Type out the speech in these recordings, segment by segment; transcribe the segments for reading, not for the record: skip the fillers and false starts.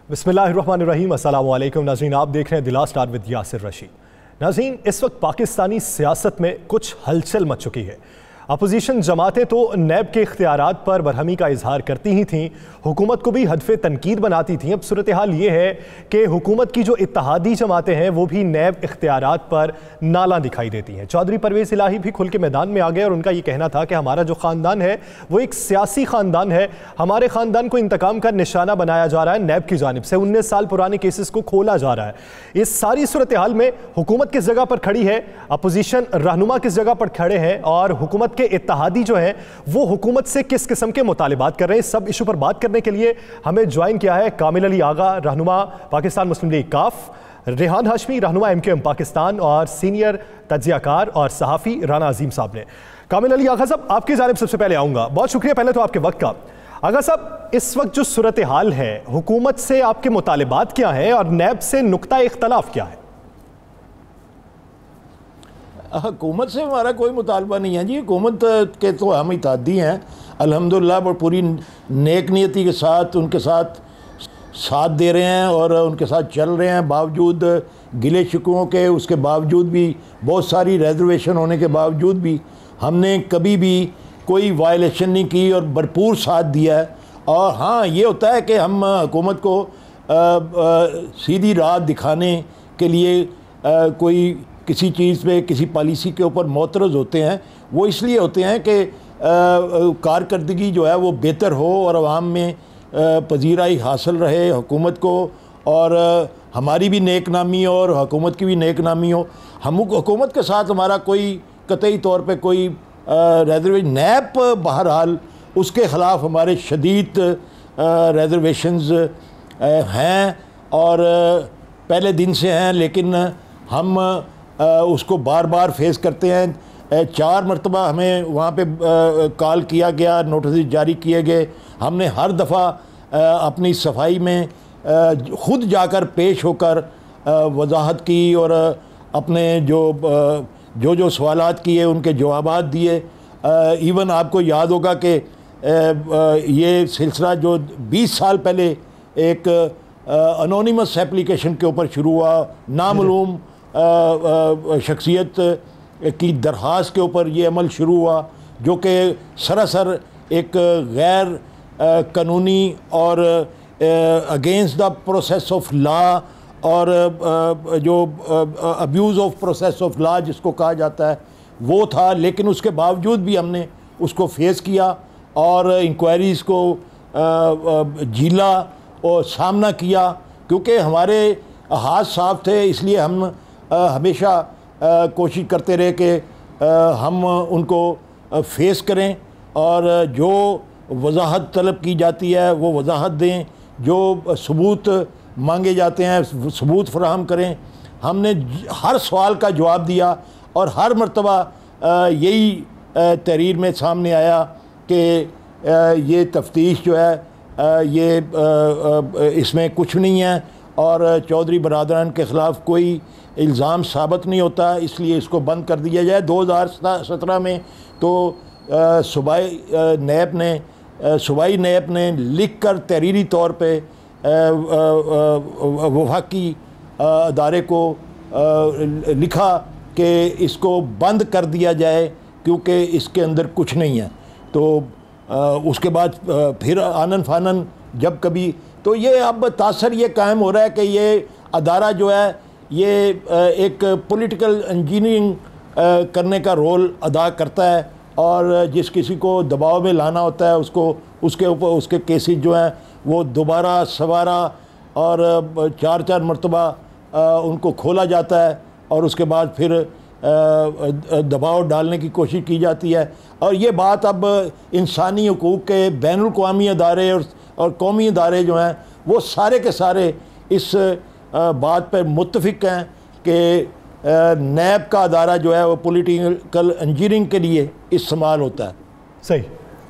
बिस्मिल्लाहिर्रहमानिर्रहीम। अस्सलाम वालेकुम नाज़रीन, आप देख रहे हैं दिला स्टार विद यासिर रशीद। नाज़रीन, इस वक्त पाकिस्तानी सियासत में कुछ हलचल मच चुकी है। अपोजिशन जमातें तो नैब के इख्तियारात पर बरहमी का इजहार करती ही थीं, हुकूमत को भी हदफ़े तनकीद बनाती थीं। अब सूरत हाल ये है कि हुकूमत की जो इत्तहादी जमातें हैं वो भी नैब इख्तियारात पर नाला दिखाई देती हैं। चौधरी परवेज़ इलाही भी खुल के मैदान में आ गए और उनका ये कहना था कि हमारा जो ख़ानदान है वो एक सियासी ख़ानदान है, हमारे ख़ानदान को इंतकाम का निशाना बनाया जा रहा है नैब की जानिब से, 19 साल पुराने केसेस को खोला जा रहा है। इस सारी सूरत हाल में हुकूमत किस जगह पर खड़ी है, अपोजिशन रहनुमा किस जगह पर खड़े हैं और हुकूमत के इत्तहादी जो हैं वो हुकूमत से किस किस्म के मुतालिबात कर रहे हैं, सब इशू पर बात करने के लिए हमें ज्वाइन किया है कामिल अली आगा, रहनुमा पाकिस्तान मुस्लिम लीग काफ, रेहान हाशमी, रहनुमा MKM पाकिस्तान और सीनियर तज्जियाकार और सहाफ़ी राना अजीम साहब ने। कामिल अली आगा साहब, आपकी जानिब सबसे पहले आऊँगा। बहुत शुक्रिया पहले तो आपके वक्त का। आगा साहब, इस वक्त जो सूरत हाल है, हुकूमत से आपके मुतालिबात क्या हैं और नैब से नुक्ता इख्तलाफ क्या है? हुकूमत से हमारा कोई मुतालबा नहीं है जी। हुकूमत के तो हम इत्तहादी हैं अल्हम्दुलिल्लाह, और पूरी नेक नीयती के साथ उनके साथ दे रहे हैं और उनके साथ चल रहे हैं। बावजूद गिले शिकवों के, उसके बावजूद भी, बहुत सारी रिजर्वेशन होने के बावजूद भी हमने कभी भी कोई वायलेशन नहीं की और भरपूर साथ दिया है। और हाँ, ये होता है कि हम हुकूमत को सीधी राह दिखाने के लिए कोई किसी चीज़ पे, किसी पॉलिसी के ऊपर मोतरज़ होते हैं। वो इसलिए होते हैं कि कारकर्दगी जो है वो बेहतर हो और आवाम में पजीराई हासिल रहे हुकूमत को, और हमारी भी नेक नामी हो और हुकूमत की भी नेक नामी हो। हम हुकूमत के साथ हमारा कोई कतई तौर पे कोई रिजर्वेशन, नैब बहरहाल उसके ख़िलाफ़ हमारे शदीद रिजर्वेशंस हैं और पहले दिन से हैं, लेकिन हम उसको बार बार फेस करते हैं। 4 मरतबा हमें वहाँ पे कॉल किया गया, नोटिस जारी किए गए। हमने हर दफ़ा अपनी सफाई में ख़ुद जाकर पेश होकर वजाहत की और अपने जो सवालात किए उनके जवाबात दिए। इवन आपको याद होगा कि ये सिलसिला जो 20 साल पहले एक अनोनिमस एप्लीकेशन के ऊपर शुरू हुआ, नामालूम शख्सियत की दरख्वास्त के ऊपर ये अमल शुरू हुआ, जो कि सरासर एक गैर कानूनी और against the process of law और जो abuse of process of law जिसको कहा जाता है वो था। लेकिन उसके बावजूद भी हमने उसको फेस किया और इंक्वायरीज़ को झीला और सामना किया, क्योंकि हमारे हाथ साफ थे। इसलिए हम हमेशा कोशिश करते रहे कि हम उनको फेस करें और जो वजाहत तलब की जाती है वो वजाहत दें, जो सबूत मांगे जाते हैं सबूत फराहम करें। हमने हर सवाल का जवाब दिया और हर मरतबा यही तहरीर में सामने आया कि ये तफ्तीश जो है ये इसमें कुछ नहीं है और चौधरी बरादरान के ख़िलाफ़ कोई इल्ज़ाम साबित नहीं होता, इसलिए इसको बंद कर दिया जाए। 2017 में तो सूबाई नैब ने लिख कर तहरीरी तौर पे वफाकी अदारे को लिखा कि इसको बंद कर दिया जाए क्योंकि इसके अंदर कुछ नहीं है। तो उसके बाद फिर आनन फानन जब कभी, तो ये अब तासर ये कायम हो रहा है कि ये अदारा जो है ये एक पॉलिटिकल इंजीनियरिंग करने का रोल अदा करता है और जिस किसी को दबाव में लाना होता है उसको उसके ऊपर उसके केसेस जो हैं वो दोबारा सवारा और 4 मरतबा उनको खोला जाता है और उसके बाद फिर दबाव डालने की कोशिश की जाती है। और ये बात अब इंसानी हकूक़ के बैनुल अक़वामी अदारे और कौमी अदारे जो हैं वो सारे के सारे इस बात पर मुत्तफ़िक़ हैं कि नैब का अदारा जो है वो पॉलिटिकल इंजीनियरिंग के लिए इस्तेमाल होता है। सही।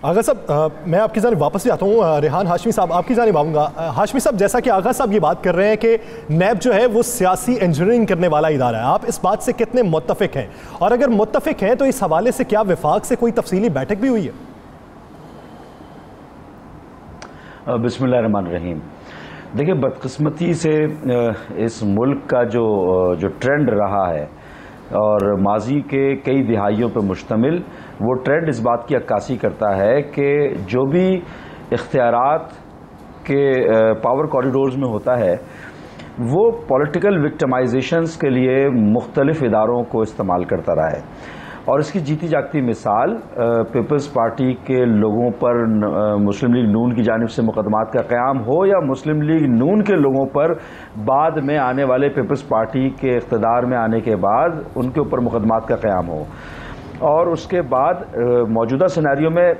आगा साहब, मैं आपकी जानिब वापस से आता हूँ। रेहान हाशमी साहब, आपकी जानिब आऊँगा। हाशमी साहब, जैसा कि आगा साहब ये बात कर रहे हैं कि नैब जो है वो सियासी इंजीनियरिंग करने वाला इदारा है, आप इस बात से कितने मुत्तफ़िक़ हैं? और अगर मुत्तफ़िक़ हैं तो इस हवाले से क्या वफाक से कोई तफसीली बैठक भी हुई है? बिस्मिल्लाहिर्रहमानिर्रहीम। देखिए, बदकिस्मती से इस मुल्क का जो ट्रेंड रहा है और माजी के कई दिहाइयों पर मुश्तमिल, वो ट्रेंड इस बात की अक्कासी करता है कि जो भी इख्तियारात के पावर कॉरिडोर्स में होता है वो पॉलिटिकल विक्टिमाइजेशंस के लिए मुख्तलिफ इदारों को इस्तेमाल करता रहा है। और इसकी जीती जागती मिसाल पीपल्स पार्टी के लोगों पर मुस्लिम लीग नून की जानिब से मुकदमात का क़याम हो या मुस्लिम लीग नून के लोगों पर बाद में आने वाले पीपल्स पार्टी के इक़्तिदार में आने के बाद उनके ऊपर मुकदमात का क़याम हो। और उसके बाद मौजूदा सिनेरियो में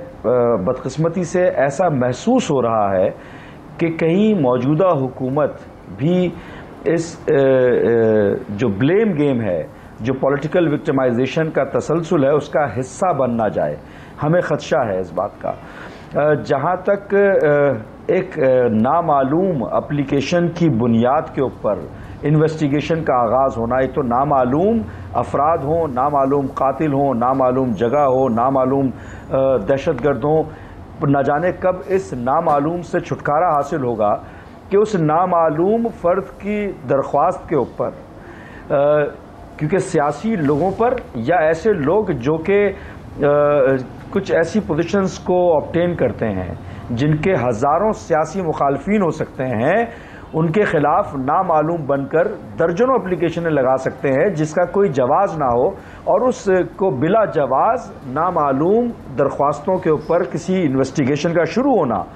बदकिस्मती से ऐसा महसूस हो रहा है कि कहीं मौजूदा हुकूमत भी इस जो ब्लेम गेम है, जो पॉलिटिकल विक्टिमाइजेशन का तसलसल है, उसका हिस्सा बन ना जाए। हमें ख़दशा है इस बात का। जहाँ तक एक नामालूम एप्लीकेशन की बुनियाद के ऊपर इन्वेस्टिगेशन का आगाज़ होना, एक तो नामालूम अफराद हों, नामालूम कातिल हों, नामालूम जगह हो, नामालूम दहशतगर्द हों, न जाने कब इस नामालूम से छुटकारा हासिल होगा कि उस नामालूम फ़र्द की दरख्वास्त के ऊपर, क्योंकि सियासी लोगों पर या ऐसे लोग जो कि कुछ ऐसी पोजीशंस को ऑब्टेन करते हैं जिनके हज़ारों सियासी मुखालफीन हो सकते हैं, उनके ख़िलाफ़ नामालूम बनकर दर्जनों एप्लीकेशनें लगा सकते हैं जिसका कोई जवाज़ ना हो, और उसको बिला जवाज़ नामालूम दरख्वास्तों के ऊपर किसी इन्वेस्टिगेशन का शुरू होना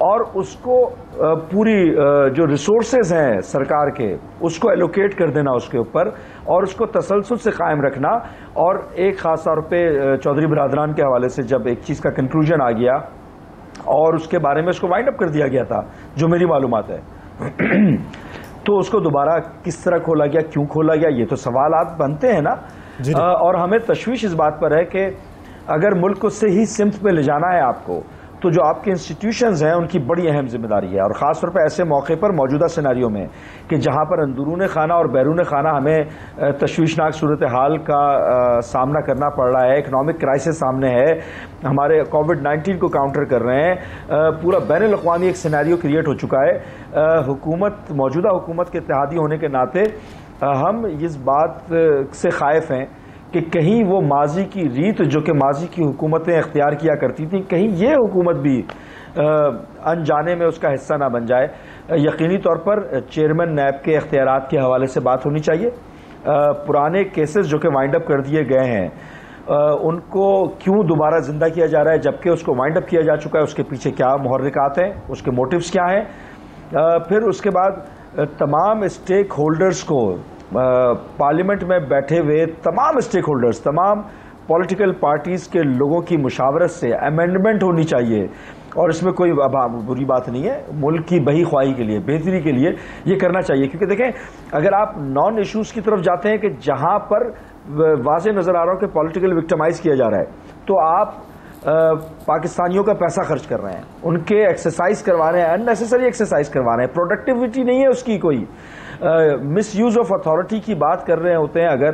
और उसको पूरी जो रिसोर्सेज हैं सरकार के उसको एलोकेट कर देना उसके ऊपर और उसको तसलसल से कायम रखना। और एक ख़ास तौर पे चौधरी बिरादरान के हवाले से जब एक चीज़ का कंक्लूजन आ गया और उसके बारे में उसको वाइंड अप कर दिया गया था, जो मेरी मालूमात है, तो उसको दोबारा किस तरह खोला गया, क्यों खोला गया, ये तो सवालात बनते हैं ना। और हमें तशवीश इस बात पर है कि अगर मुल्क को सही सिमत पे ले जाना है आपको, तो जो आपके इंस्टीट्यूशंस हैं उनकी बड़ी अहम जिम्मेदारी है। और ख़ास तौर पर ऐसे मौके पर मौजूदा सिनेरियो में कि जहाँ पर अंदरून खाना और बैरून खाना हमें तशवीशनाक सूरत हाल का सामना करना पड़ रहा है, इकनॉमिक क्राइसिस सामने है, हमारे कोविड-19 को काउंटर कर रहे हैं, पूरा बैनुल अक़वामी एक सिनेरियो क्रिएट हो चुका है। हुकूमत, मौजूदा हुकूमत के इत्तेहादी होने के नाते हम इस बात से ख़ाइफ़ हैं कि कहीं वो माजी की रीत जो कि माजी की हुकूमतें इख्तियार किया करती थी, कहीं ये हुकूमत भी अनजाने में उसका हिस्सा ना बन जाए। यकीनी तौर पर चेयरमैन नैब के इख्तियारात के हवाले से बात होनी चाहिए। पुराने केसेस जो कि वाइंड अप कर दिए गए हैं उनको क्यों दोबारा ज़िंदा किया जा रहा है जबकि उसको वाइंड अप किया जा चुका है, उसके पीछे क्या मुहर्रिकात हैं, उसके मोटिव्स क्या हैं। फिर उसके बाद तमाम स्टेक होल्डर्स को, पार्लियामेंट में बैठे हुए तमाम स्टेक होल्डर्स, तमाम पॉलिटिकल पार्टीज़ के लोगों की मुशावरत से अमेंडमेंट होनी चाहिए। और इसमें कोई बुरी बात नहीं है, मुल्क की बही ख्वाही के लिए, बेहतरी के लिए ये करना चाहिए। क्योंकि देखें, अगर आप नॉन इशूज़ की तरफ जाते हैं कि जहाँ पर वाज़े नज़र आ रहा हो कि पॉलिटिकल विक्टिमाइज किया जा रहा है, तो आप पाकिस्तानियों का पैसा खर्च कर रहे हैं, उनके एक्सरसाइज करवा रहे हैं, अननेसेसरी एक्सरसाइज करवा रहे हैं, प्रोडक्टिविटी नहीं है उसकी कोई, मिस यूज़ ऑफ अथॉरिटी की बात कर रहे होते हैं अगर,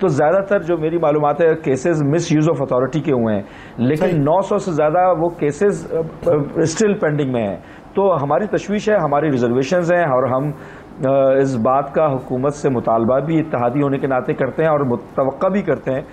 तो ज़्यादातर जो मेरी मालूमात है cases miss use of authority के हुए हैं, लेकिन 900 से ज़्यादा वो केसेस स्टिल पेंडिंग में हैं। तो हमारी तशवीश है, हमारी रिजर्वेशंस हैं और हम इस बात का हुकूमत से मुतालबा भी इत्तेहादी होने के नाते करते हैं और तवक्का भी करते हैं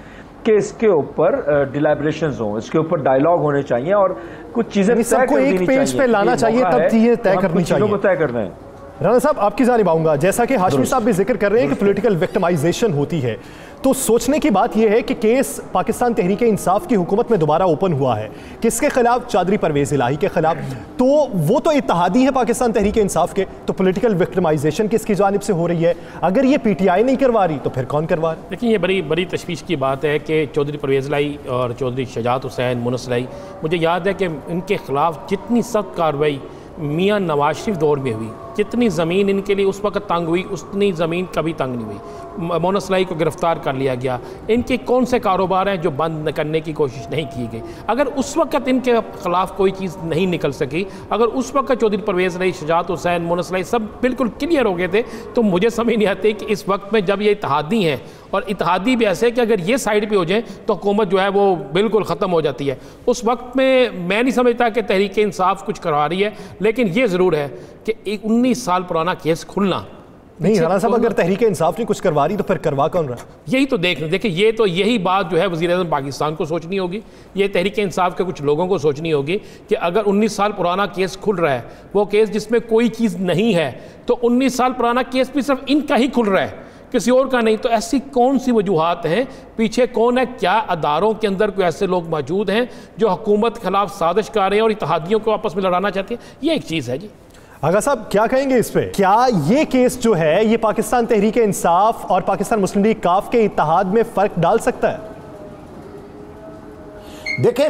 कि इसके ऊपर डिलाइब्रेशंस हों, इसके ऊपर डायलॉग होने चाहिए और कुछ चीज़ें सबको एक पेज पे लाना चाहिए, तब चीज़ें तय करनी चाहिए, को तय करना है। राना साहब, आपकी जानिब आऊंगा। जैसा कि हाशमी साहब भी जिक्र कर रहे हैं कि पॉलिटिकल विक्टिमाइजेशन होती है, तो सोचने की बात यह है कि केस पाकिस्तान तहरीक इंसाफ की हुकूमत में दोबारा ओपन हुआ है, किसके खिलाफ? चौधरी परवेज इलाही के खिलाफ। तो वो तो इत्तेहादी है पाकिस्तान तहरीक इंसाफ के, तो पॉलिटिकल विक्टिमाइजेशन किसकी जानिब से हो रही है? अगर ये PTI नहीं करवा रही तो फिर कौन करवा रहा? देखिए, ये बड़ी बड़ी तशवीश की बात है कि चौधरी परवेज इलाही और चौधरी शजात हुसैन, मुनस इलाही, मुझे याद है कि इनके खिलाफ जितनी सख्त कार्रवाई मियाँ नवाज शरीफ दौर में हुई, जितनी ज़मीन इनके लिए उस वक्त तंग हुई उतनी ज़मीन कभी तंग नहीं हुई। मोनस इलाही को गिरफ़्तार कर लिया गया, इनके कौन से कारोबार हैं जो बंद करने की कोशिश नहीं की गई? अगर उस वक्त इनके ख़िलाफ़ कोई चीज़ नहीं निकल सकी, अगर उस वक्त चौधरी परवेज़ इलाही, शजात हुसैन, मोनस इलाही सब बिल्कुल क्लियर हो गए थे, तो मुझे समझ नहीं आती कि इस वक्त में जब ये इत्तेहादी हैं और इत्तेहादी भी ऐसे कि अगर ये साइड पे हो जाए तो हुकूमत जो है वो बिल्कुल ख़त्म हो जाती है। उस वक्त में मैं नहीं समझता कि तहरीक इंसाफ कुछ करवा रही है, लेकिन ये ज़रूर है कि 19 साल पुराना केस खुलना नहीं। राणा साहब, अगर तहरीक इंसाफ ने कुछ करवा रही तो फिर करवा कौन रहा? यही तो देखिए, यही बात जो है वज़ीर-ए-आज़म पाकिस्तान को सोचनी होगी, ये तहरीक इंसाफ के कुछ लोगों को सोचनी होगी कि अगर 19 साल पुराना केस खुल रहा है, वो केस जिसमें कोई चीज़ नहीं है, तो 19 साल पुराना केस भी सिर्फ इनका ही खुल रहा है, किसी और का नहीं। तो ऐसी कौन सी वजूहात हैं, पीछे कौन है? क्या अदारों के अंदर कोई ऐसे लोग मौजूद हैं जो हुकूमत के खिलाफ साजिश कर रहे हैं और इत्तेहादियों को आपस में लड़ाना चाहते हैं? ये एक चीज़ है जी। आगा साहब, क्या कहेंगे इस पे? क्या ये केस जो है ये पाकिस्तान तहरीक इंसाफ और पाकिस्तान मुस्लिम लीग काफ के इत्तेहाद में फर्क डाल सकता है? देखें,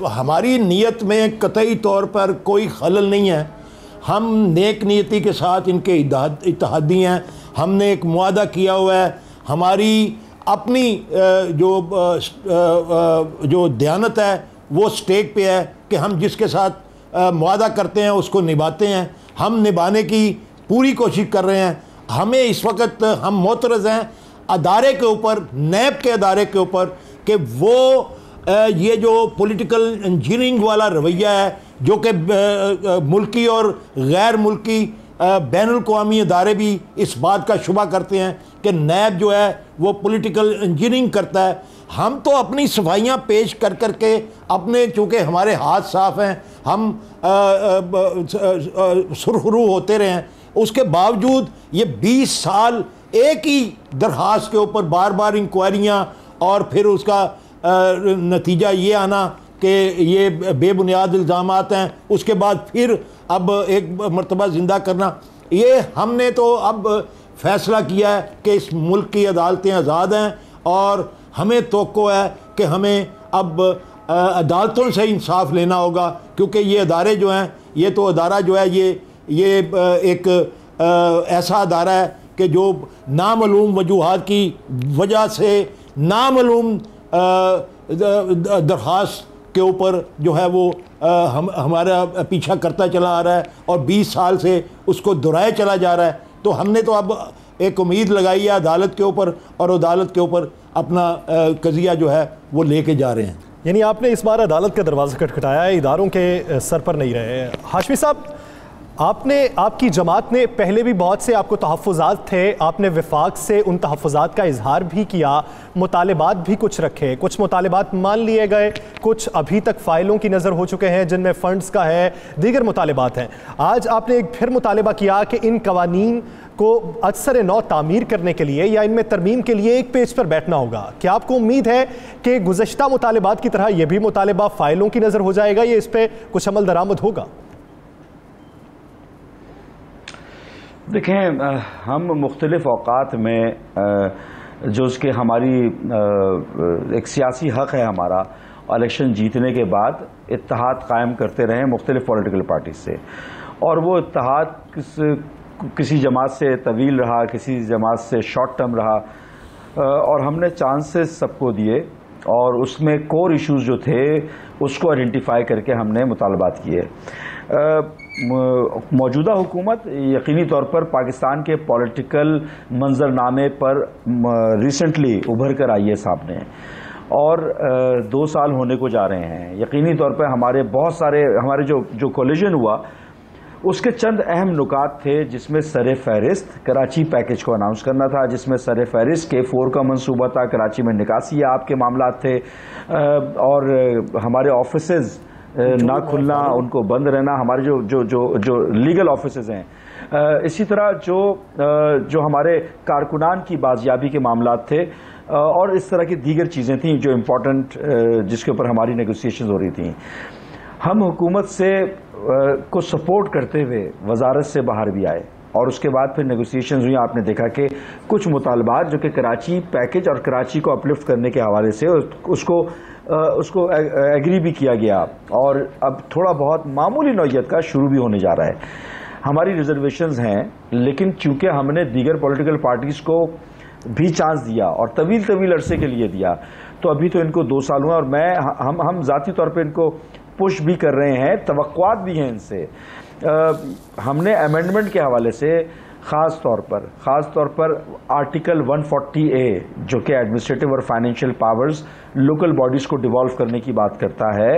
हमारी नीयत में कतई तौर पर कोई खलल नहीं है। हम नेक नीयति के साथ इनके इत्तेहादी हैं। हमने एक मुआदा किया हुआ है। हमारी अपनी जो दयानत है वो स्टेक पे है कि हम जिसके साथ मुआदा करते हैं उसको निभाते हैं। हम निभाने की पूरी कोशिश कर रहे हैं। हमें इस वक्त हम मोतरज़ हैं अदारे के ऊपर, नैब के अदारे के ऊपर, कि वो ये जो पॉलिटिकल इंजीनियरिंग वाला रवैया है जो कि मुल्की और गैर मुल्की बैनुल-अक़वामी अदारे भी इस बात का शुबा करते हैं कि नैब जो है वो पॉलिटिकल इंजीनियरिंग करता है। हम तो अपनी सफाइयाँ पेश कर कर के अपने, चूँकि हमारे हाथ साफ़ हैं, हम सुरखरू होते रहे हैं, उसके बावजूद ये 20 साल एक ही दरख्वास्त के ऊपर बार बार इंक्वायरियाँ और फिर उसका नतीजा ये आना कि ये बेबुनियाद इल्ज़ामात हैं, उसके बाद फिर अब एक मरतबा ज़िंदा करना। ये हमने तो अब फैसला किया है कि इस मुल्क की अदालतें आज़ाद हैं और हमें तवक्को है कि हमें अब अदालतों से इंसाफ लेना होगा, क्योंकि ये अदारे जो हैं, ये तो अदारा जो है ये एक ऐसा अदारा है कि जो नामालूम वजूहात की वजह से नामालूम दरख्वास्त के ऊपर जो है वो हमारा पीछा करता चला आ रहा है और 20 साल से उसको दोहराया चला जा रहा है। तो हमने तो अब एक उम्मीद लगाई है अदालत के ऊपर और अदालत के ऊपर अपना कज़िया जो है वो लेके जा रहे हैं। यानी आपने इस बार अदालत का दरवाज़ा खटखटाया है, इदारों के सर पर नहीं रहे। हाशमी साहब, आपकी जमात ने पहले भी बहुत से आपको तहफ़्फ़ुज़ात थे, आपने वफाक से उन तहफ़्फ़ुज़ात का इजहार भी किया, मुतालिबात भी कुछ रखे, कुछ मुतालिबात मान लिए गए, कुछ अभी तक फ़ाइलों की नज़र हो चुके हैं जिनमें फ़ंड्स का है, दीगर मुतालिबात हैं। आज आपने एक फिर मुतालिबा किया कि इन कवानीन को अक्सर नौ तामीर करने के लिए या इनमें तरमीम के लिए एक पेज पर बैठना होगा। क्या आपको उम्मीद है कि गुज़श्ता मुतालिबात की तरह यह भी मुतालिबा फ़ाइलों की नज़र हो जाएगा या इस पर कुछ अमल दरामद होगा? देखें, हम मुख्तलिफ़ औक़ात में जो उसके हमारी एक सियासी हक़ है हमारा, इलेक्शन जीतने के बाद इत्तेहाद कायम करते रहे मुख्तलिफ़ पॉलिटिकल पार्टी से, और वो इत्तेहाद किसी जमात से तवील रहा, किसी जमात से शॉर्ट टर्म रहा, और हमने चांसेस सबको दिए और उसमें कोर इश्यूज़ जो थे उसको आइडेंटिफाई करके हमने मुतालबात किए। मौजूदा हुकूमत यकीनी तौर पर पाकिस्तान के पॉलिटिकल मंजरनामे पर रिसेंटली उभर कर आई है सामने, और 2 साल होने को जा रहे हैं। यकीनी तौर पर हमारे जो कोलिजन हुआ उसके चंद अहम नुकात थे, जिसमें सर फहरिस्त कराची पैकेज को अनाउंस करना था, जिसमें सर फहरिस्त K4 का मंसूबा था, कराची में निकासी आपके मामलात थे, और हमारे ऑफिसेज ना खुलना, उनको बंद रहना, हमारे जो लीगल ऑफिसेज हैं। इसी तरह जो हमारे कारकुनान की बाजियाबी के मामलात थे, और इस तरह की दीगर चीज़ें थीं जो इम्पोर्टेंट, जिसके ऊपर हमारी नेगोशिएशंस हो रही थी। हम हुकूमत से को सपोर्ट करते हुए वजारत से बाहर भी आए, और उसके बाद फिर नेगोशिएशंस हुई। आपने देखा कि कुछ मुतालबात जो कि कराची पैकेज और कराची को अपलिफ्ट करने के हवाले से उसको एग्री भी किया गया, और अब थोड़ा बहुत मामूली नौयत का शुरू भी होने जा रहा है। हमारी रिजर्वेशंस हैं, लेकिन चूंकि हमने दीगर पॉलिटिकल पार्टीज़ को भी चांस दिया और तवील अरसे के लिए दिया, तो अभी तो इनको 2 साल हुआ, और हम ज़ाती तौर पे इनको पुश भी कर रहे हैं, तवक्कुआत भी हैं इनसे। हमने अमेंडमेंट के हवाले से ख़ास तौर पर आर्टिकल 140A जो कि एडमिनिस्ट्रेटिव और फाइनेंशियल पावर्स लोकल बॉडीज़ को डिवॉल्व करने की बात करता है,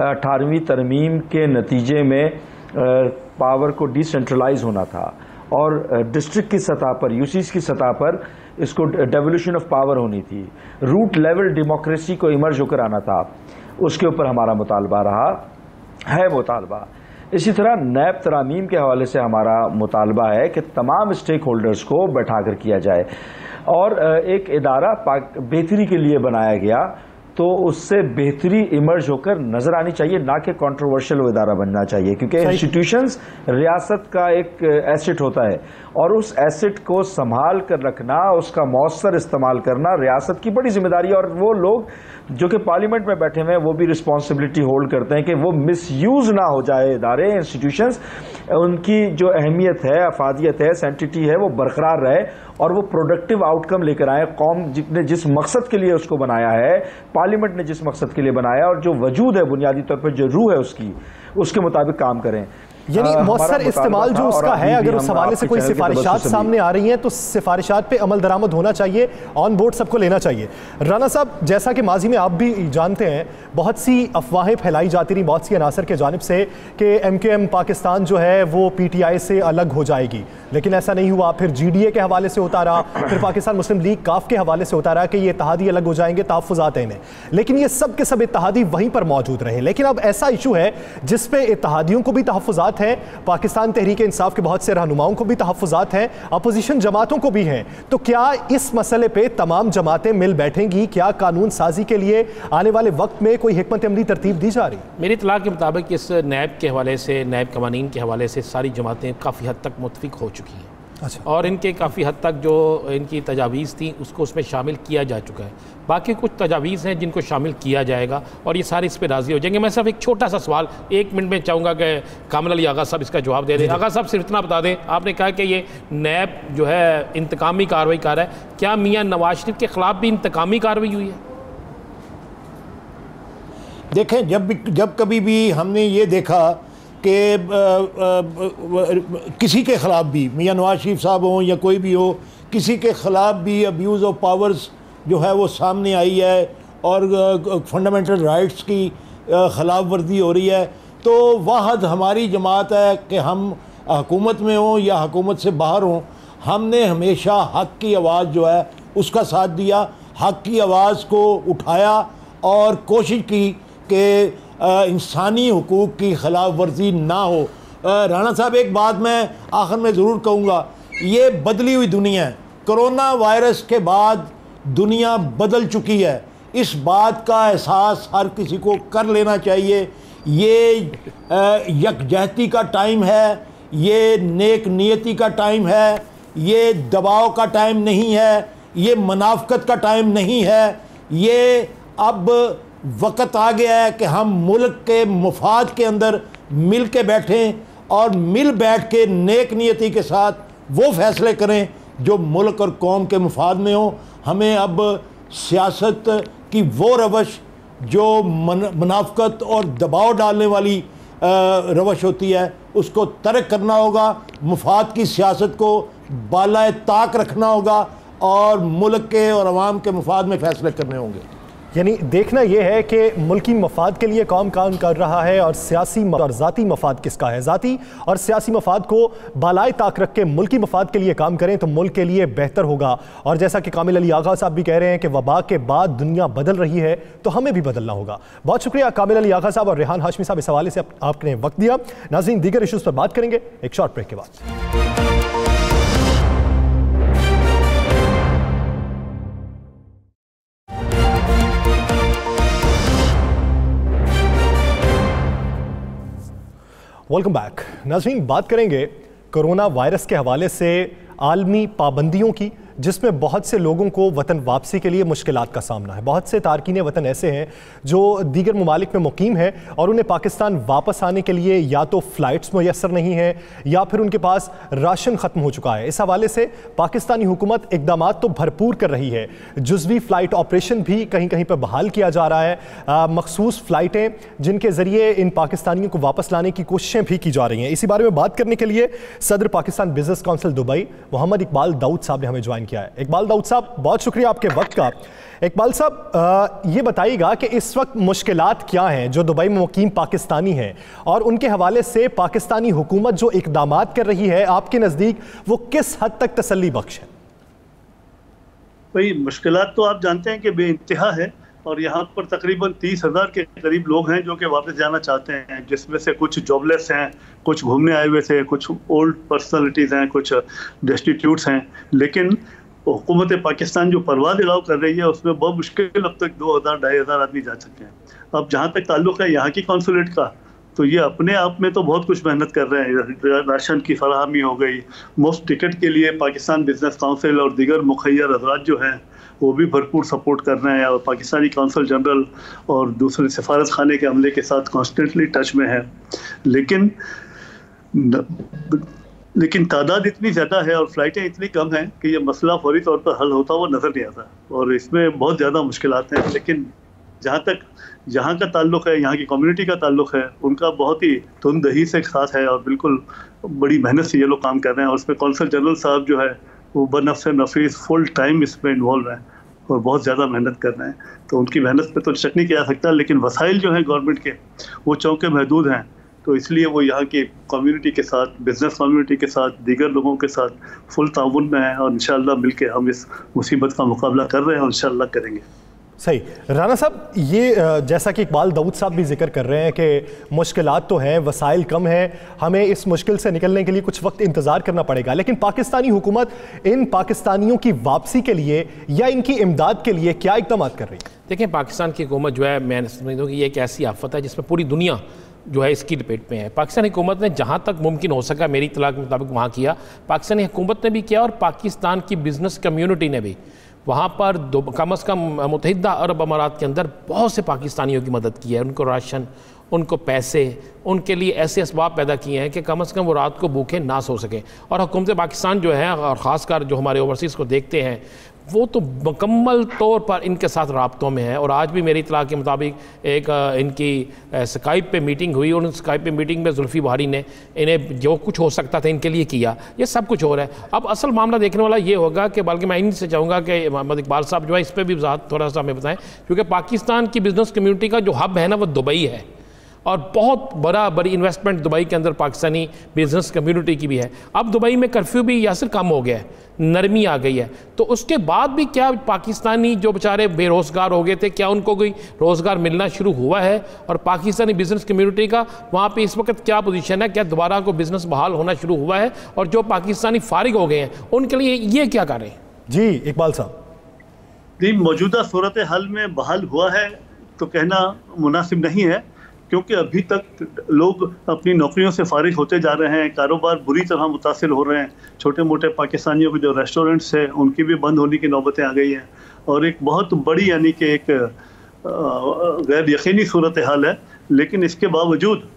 18वीं तरमीम के नतीजे में पावर को डिसेंट्रलाइज होना था और डिस्ट्रिक्ट की सतह पर, यूसीज की सतह पर इसको डेवोल्यूशन ऑफ पावर होनी थी, रूट लेवल डेमोक्रेसी को इमर्ज होकर आना था, उसके ऊपर हमारा मुतालबा रहा है मुतालबा। इसी तरह नैब तरामीम के हवाले से हमारा मुतालबा है कि तमाम स्टेक होल्डर्स को बैठाकर किया जाए और एक इदारा बेहतरी के लिए बनाया गया तो उससे बेहतरी इमर्ज होकर नजर आनी चाहिए, ना कि कंट्रोवर्शियल वो इदारा बनना चाहिए, क्योंकि इंस्टीट्यूशंस रियासत का एक एसेट होता है और उस एसेट को संभाल कर रखना, उसका मौसर इस्तेमाल करना रियासत की बड़ी जिम्मेदारी है। और वो लोग जो कि पार्लियामेंट में बैठे हुए हैं वो भी रिस्पॉन्सिबिलिटी होल्ड करते हैं कि वो मिसयूज ना हो जाए इदारे, इंस्टीट्यूशंस, उनकी जो अहमियत है, अफादियत है, सेंटिटी है, वो बरकरार रहे और वो प्रोडक्टिव आउटकम लेकर आए। कौम ने जिस मकसद के लिए उसको बनाया है, पार्लियामेंट ने जिस मकसद के लिए बनाया और जो वजूद है बुनियादी तौर पर जो रूह है उसकी, उसके मुताबिक काम करें। यानी मौसर इस्तेमाल जो उसका है, अगर उस हवाले से कोई सिफारिशात सामने आ रही हैं तो सिफारिशात पे अमल दरामद होना चाहिए, ऑन बोर्ड सबको लेना चाहिए। राना साहब, जैसा कि माजी में आप भी जानते हैं, बहुत सी अफवाहें फैलाई जाती रही बहुत सी अनासर के जानिब से कि MKM पाकिस्तान जो है वो PTI से अलग हो जाएगी, लेकिन ऐसा नहीं हुआ। फिर GDA के हवाले से होता रहा, फिर पाकिस्तान मुस्लिम लीग काफ के हवाले से होता रहा कि ये इत्तेहादी अलग हो जाएंगे, तहफ़्फ़ुज़ात हैं इन्हें, लेकिन ये सब के सब इत्तेहादी वहीं पर मौजूद रहे। लेकिन अब ऐसा इशू है जिसपे इत्तेहादियों को भी तहफ़्फ़ुज़ात हैं, पाकिस्तान तहरीक इंसाफ के बहुत से रहनुमाओं को भी तहफ़्फ़ुज़ात हैं, अपोजिशन जमातों को भी हैं, तो क्या इस मसले पे तमाम जमातें मिल बैठेंगी? क्या कानून साजी के लिए आने वाले वक्त में कोई हिकमत अमली तरतीब दी जा रही? मेरी इत्तला के मुताबिक इस नैब के हवाले से, नैब कवानीन के हवाले से सारी जमातें काफ़ी हद तक मुत्तफ़िक़ हो चुकी हैं। अच्छा। और इनके काफ़ी हद तक जो इनकी तजावीज़ थी उसको उसमें शामिल किया जा चुका है। बाकी कुछ तजावीज़ हैं जिनको शामिल किया जाएगा और ये सारे इस पर राज़ी हो जाएंगे। मैं सिर्फ एक छोटा सा सवाल 1 मिनट में चाहूँगा कि कामिल अली आगा साहब इसका जवाब दे दें। आगा साहब सिर्फ इतना बता दें, आपने कहा कि ये नैब जो है इंतकामी कार्रवाई कर रहा है, क्या मियाँ नवाज शरीफ के ख़िलाफ़ भी इंतकामी कार्रवाई हुई है? देखें, जब कभी भी हमने ये देखा कि किसी के ख़िलाफ़ भी, मियाँ नवाज शरीफ साहब हों या कोई भी हो, किसी के ख़िलाफ़ भी अब्यूज़ ऑफ पावर्स जो है वो सामने आई है और फंडामेंटल राइट्स की ख़िलाफ़ वर्जी हो रही है, तो वाहद हमारी जमात है कि हम हुकूमत में हों या हुकूमत से बाहर हों, हमने हमेशा हक़ की आवाज़ जो है उसका साथ दिया, हक़ की आवाज़ को उठाया और कोशिश की कि इंसानी हुकूक की खिलाफ वर्जी ना हो। राना साहब, एक बात मैं आखिर में ज़रूर कहूँगा, ये बदली हुई दुनिया है। कोरोना वायरस के बाद दुनिया बदल चुकी है, इस बात का एहसास हर किसी को कर लेना चाहिए। ये यकजहती का टाइम है, ये नेक नियति का टाइम है, ये दबाव का टाइम नहीं है, ये मुनाफकत का टाइम नहीं है। ये अब वक़्त आ गया है कि हम मुल्क के मुफाद के अंदर मिल के बैठें और मिल बैठ के नेक नियति के साथ वो फ़ैसले करें जो मुल्क और कौम के मुफाद में हो। हमें अब सियासत की वो रवश जो मुनाफकत और दबाव डालने वाली रवश होती है उसको तर्क करना होगा, मुफाद की सियासत को बालाए ताक रखना होगा और मुल्क के और अवाम के मुफाद में फ़ैसले करने होंगे। यानी देखना यह है कि मुल्की मफाद के लिए कौम काम कर रहा है और सियासी और ज़ाती मफाद किसका है। ज़ाती और सियासी मफाद को बालाए ताक रख के मुल्की मफाद के लिए काम करें तो मुल्क के लिए बेहतर होगा। और जैसा कि कामिल अली आगा साहब भी कह रहे हैं कि वबा के बाद दुनिया बदल रही है तो हमें भी बदलना होगा। बहुत शुक्रिया कामिल अली आगा साहब और रेहान हाशमी साहब, इस हवाले से आपने वक्त दिया। नाज़रीन, दीगर इशूज़ पर बात करेंगे एक शॉर्ट ब्रेक के बाद। Welcome back. नाज़रीन, बात करेंगे कोरोना वायरस के हवाले से आलमी पाबंदियों की, जिसमें बहुत से लोगों को वतन वापसी के लिए मुश्किलात का सामना है। बहुत से तारकीन वतन ऐसे हैं जो दीगर ममालिक में मुकीम हैं और उन्हें पाकिस्तान वापस आने के लिए या तो फ़्लाइट्स मुयसर नहीं हैं या फिर उनके पास राशन ख़त्म हो चुका है। इस हवाले से पाकिस्तानी हुकूमत इक़दाम तो भरपूर कर रही है। जुज़वी फ़्लाइट ऑपरेशन भी कहीं कहीं पर बहाल किया जा रहा है। मखसूस फ़्लाइटें जिनके ज़रिए इन पाकिस्तानियों को वापस लाने की कोशिशें भी की जा रही हैं। इसी बारे में बात करने के लिए सदर Pakistan business council Dubai Mohammad Iqbal Dawood साहब ने हमें ज्वाइन ज्वाइन किया है। इकबाल दाऊद साहब, बहुत शुक्रिया आपके वक्त का। इकबाल साहब, ये बताइएगा कि इस वक्त मुश्किलात क्या हैं जो दुबई में मुकीम पाकिस्तानी हैं, और उनके हवाले से पाकिस्तानी हुकूमत जो इकदामात कर रही है आपके नज़दीक वो किस हद तक तसल्ली बख्श है? भाई, मुश्किलात तो आप जानते हैं कि बेइंतहा है, और यहाँ पर तकरीबन 30,000 के करीब लोग हैं जो कि वापस जाना चाहते हैं, जिसमें से कुछ जॉबलेस हैं, कुछ घूमने आए हुए थे, कुछ ओल्ड पर्सनैलिटीज़ हैं, कुछ डेस्टिट्यूट्स हैं। लेकिन हुकूमत पाकिस्तान जो परवाज़ अलाउ कर रही है उसमें बहुत मुश्किल अब तक 2,000-2,500 आदमी जा सकते हैं। अब जहाँ तक ताल्लुक़ है यहाँ की कौंसुलेट का, तो ये अपने आप में तो बहुत कुछ मेहनत कर रहे हैं। राशन की फराहमी हो गई, मुफ्त टिकट के लिए पाकिस्तान बिजनेस काउंसिल और दीगर मुखैर हज़रात जो हैं वो भी भरपूर सपोर्ट कर रहे हैं, और पाकिस्तानी कौंसल जनरल और दूसरे सफारत खाने के अमले के साथ कॉन्स्टेंटली टच में है। लेकिन तादाद इतनी ज़्यादा है और फ़्लाइटें इतनी कम हैं कि ये मसला फौरी तौर पर हल होता हुआ नज़र नहीं आता, और इसमें बहुत ज़्यादा मुश्किलात हैं। लेकिन जहाँ तक यहाँ का ताल्लुक़ है, यहाँ की कम्युनिटी का ताल्लुक़ है, उनका बहुत ही धुंधही से साथ है और बिल्कुल बड़ी मेहनत से ये लोग काम कर रहे हैं। और उसमें कौंसल जनरल साहब जो है वो बनफ़्स नफीस फुल टाइम इसमें इन्वॉल्व हैं और बहुत ज़्यादा मेहनत कर रहे हैं। तो उनकी मेहनत पे तो शक नहीं किया जा सकता, लेकिन वसाइल जो हैं गवर्नमेंट के वो चौके महदूद हैं, तो इसलिए वो यहाँ की कम्युनिटी के साथ, बिजनेस कम्युनिटी के साथ, दीगर लोगों के साथ फुल ताउन में है, और इंशाअल्लाह मिलके हम इस मुसीबत का मुकाबला कर रहे हैं और इंशाअल्लाह करेंगे। सही। राना साहब, ये जैसा कि इकबाल दाऊद साहब भी जिक्र कर रहे हैं कि मुश्किलात तो हैं, वसाइल कम हैं, हमें इस मुश्किल से निकलने के लिए कुछ वक्त इंतज़ार करना पड़ेगा, लेकिन पाकिस्तानी हुकूमत इन पाकिस्तानियों की वापसी के लिए या इनकी इमदाद के लिए क्या इक़दाम कर रही है? देखिए, पाकिस्तान की हुकूमत जो है, मैं समझता हूँ कि ये एक ऐसी आफत है जिसमें पूरी दुनिया जो है इसकी लपेट में है। पाकिस्तानी हुकूमत ने जहाँ तक मुमकिन हो सका मेरी इत्तला के मुताबिक वहाँ किया, पाकिस्तानी हुकूमत ने भी किया, और पाकिस्तान की बिज़नेस कम्यूनिटी ने भी वहाँ पर कम अज़ कम मुत्तहिदा अरब अमारात के अंदर बहुत से पाकिस्तानियों की मदद की है। उनको राशन, उनको पैसे, उनके लिए ऐसे असबाब पैदा किए हैं कि कम अज़ कम वो रात को भूखे ना सो सकें। और हुकूमत पाकिस्तान जो है, और ख़ासकर जो हमारे ओवरसीज़ को देखते हैं, वो तो मुकम्मल तौर पर इनके साथ राब्तों में है। और आज भी मेरी इत्तला के मुताबिक एक इनकी स्काइप पे मीटिंग हुई, और उन स्काइप पे मीटिंग में जुल्फ़ी बुहारी ने इन्हें जो कुछ हो सकता था इनके लिए किया। ये सब कुछ हो रहा है। अब असल मामला देखने वाला ये होगा कि, बल्कि मैं इनसे चाहूँगा कि मोहम्मद इकबाल साहब जो है इस पर भी थोड़ा सा हमें बताएं, क्योंकि पाकिस्तान की बिज़नेस कम्यूनिटी का जो हब है ना वो दुबई है, और बहुत बड़ी इन्वेस्टमेंट दुबई के अंदर पाकिस्तानी बिजनेस कम्युनिटी की भी है। अब दुबई में कर्फ्यू भी यासिर कम हो गया है, नरमी आ गई है, तो उसके बाद भी क्या पाकिस्तानी जो बेचारे बेरोज़गार हो गए थे, क्या उनको कोई रोज़गार मिलना शुरू हुआ है? और पाकिस्तानी बिजनेस कम्युनिटी का वहाँ पे इस वक्त क्या पोजीशन है? क्या दोबारा को बिज़नेस बहाल होना शुरू हुआ है? और जो पाकिस्तानी फारिग हो गए हैं उनके लिए ये क्या कर रहे हैं? जी इकबाल साहब। जी, मौजूदा सूरत हाल में बहाल हुआ है तो कहना मुनासिब नहीं है, क्योंकि अभी तक लोग अपनी नौकरियों से फारिग होते जा रहे हैं, कारोबार बुरी तरह मुतासिर हो रहे हैं। छोटे मोटे पाकिस्तानियों के जो रेस्टोरेंट्स हैं उनकी भी बंद होने की नौबतें आ गई हैं, और एक बहुत बड़ी यानी कि एक गैर यकीनी सूरत हाल है। लेकिन इसके बावजूद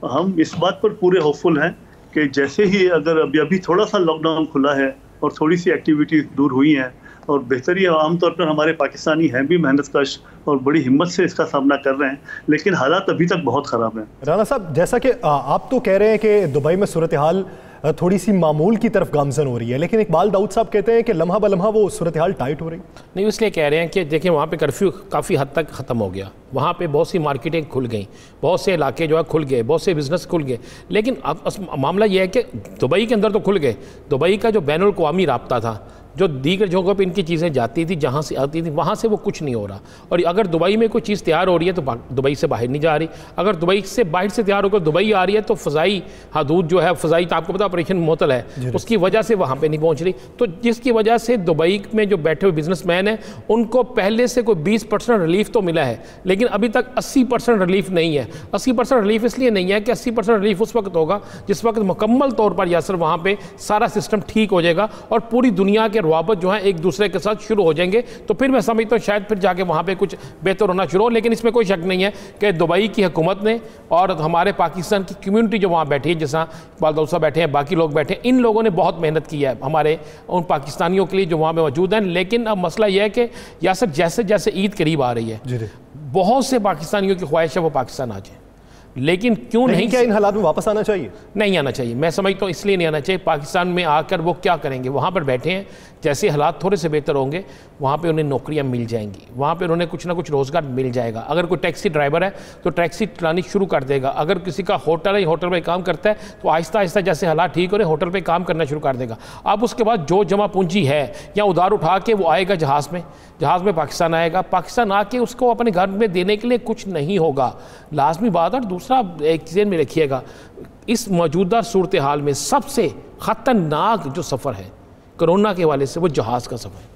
हम इस बात पर पूरे होपफुल हैं कि जैसे ही अगर अभी थोड़ा सा लॉकडाउन खुला है और थोड़ी सी एक्टिविटीज़ दूर हुई हैं, और बेहतरी आमतौर पर हमारे पाकिस्तानी हैं भी मेहनतकश और बड़ी हिम्मत से इसका सामना कर रहे हैं, लेकिन हालात अभी तक बहुत ख़राब हैं। राना साहब, जैसा कि आप तो कह रहे हैं कि दुबई में सूरत हाल थोड़ी सी मामूल की तरफ गामजन हो रही है, लेकिन इकबाल दाऊद साहब कहते हैं कि लम्हा ब लम्हा वो सूरत हाल टाइट हो रही। नहीं, इसलिए कह रहे हैं कि देखिए वहाँ पे कर्फ्यू काफ़ी हद तक ख़त्म हो गया, वहाँ पे बहुत सी मार्केटें खुल गई, बहुत से इलाके जो है खुल गए, बहुत से बिज़नेस खुल गए। लेकिन अब मामला ये है कि दुबई के अंदर तो खुल गए, दुबई का जो बैनुल अक़वामी राब्ता था, जो दीगर जगहों पर इनकी चीज़ें जाती थी, जहाँ से आती थी वहाँ से वो कुछ नहीं हो रहा। और अगर दुबई में कोई चीज़ तैयार हो रही है तो दुबई से बाहर नहीं जा रही, अगर दुबई से बाहर से तैयार होकर दुबई आ रही है तो फ़ज़ाई हदूद जो है, फ़ज़ाई तो आपको पता ऑपरेशन मुअत्तल है, उसकी वजह से वहाँ पे नहीं पहुँच रही। तो जिसकी वजह से दुबई में जो बैठे हुए बिजनेसमैन हैं उनको पहले से कोई 20% रिलीफ तो मिला है, लेकिन अभी तक 80% रिलीफ नहीं है। 80% रिलीफ इसलिए नहीं है कि 80% रिलीफ उस वक्त होगा जिस वक्त मुकम्मल तौर पर यासर वहाँ पर सारा सिस्टम ठीक हो जाएगा और पूरी दुनिया के रवाबत जो है एक दूसरे के साथ शुरू हो जाएंगे, तो फिर मैं समझता हूँ शायद फिर जाके वहाँ पे कुछ बेहतर होना शुरू हो। लेकिन इसमें कोई शक नहीं है कि दुबई की हुकूमत ने और हमारे पाकिस्तान की कम्युनिटी जो वहाँ बैठी है, जैसा इकबाल दाऊद साहब बैठे हैं, बाकी लोग बैठे हैं, इन लोगों ने बहुत मेहनत की है हमारे उन पाकिस्तानियों के लिए जो वहाँ पे मौजूद हैं। लेकिन अब मसला यह है कि यासर जैसे जैसे ईद करीब आ रही है, बहुत से पाकिस्तानियों की ख्वाहिश है वो पाकिस्तान आ जाए, लेकिन क्यों नहीं, क्या इन हालात में वापस आना चाहिए? नहीं आना चाहिए। मैं समझता हूँ इसलिए नहीं आना चाहिए, पाकिस्तान में आकर वो क्या करेंगे, वहाँ पर बैठे हैं, जैसे हालात थोड़े से बेहतर होंगे वहाँ पे उन्हें नौकरियाँ मिल जाएंगी, वहाँ पे उन्हें कुछ ना कुछ रोज़गार मिल जाएगा। अगर कोई टैक्सी ड्राइवर है तो टैक्सी चलानी शुरू कर देगा, अगर किसी का होटल है, होटल में काम करता है तो आहिस्ता आहिस्ता जैसे हालात ठीक हो रहे होटल पे काम करना शुरू कर देगा। अब उसके बाद जो जमा पूंजी है या उधार उठा के वो आएगा जहाज़ में पाकिस्तान आएगा, पाकिस्तान आके उसको अपने घर में देने के लिए कुछ नहीं होगा, लाजमी बात। और दूसरा एक चीज़ में रखिएगा, इस मौजूदा सूरत हाल में सबसे ख़तरनाक जो सफ़र है कोरोना के हवाले से वो जहाज़ का सफ़र है,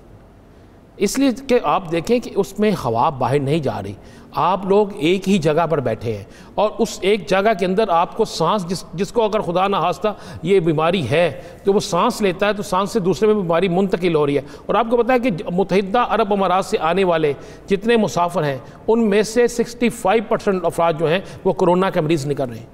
इसलिए कि आप देखें कि उसमें हवा बाहर नहीं जा रही, आप लोग एक ही जगह पर बैठे हैं और उस एक जगह के अंदर आपको सांस जिसको अगर खुदा ना खास्ता ये बीमारी है तो वो सांस लेता है तो सांस से दूसरे में बीमारी मुंतकिल हो रही है। और आपको पता है कि मुत्तहिदा अरब अमारात से आने वाले जितने मुसाफिर हैं उनमें से 65% अफराद जो हैं वो कोरोना के मरीज़ निकल रहे हैं,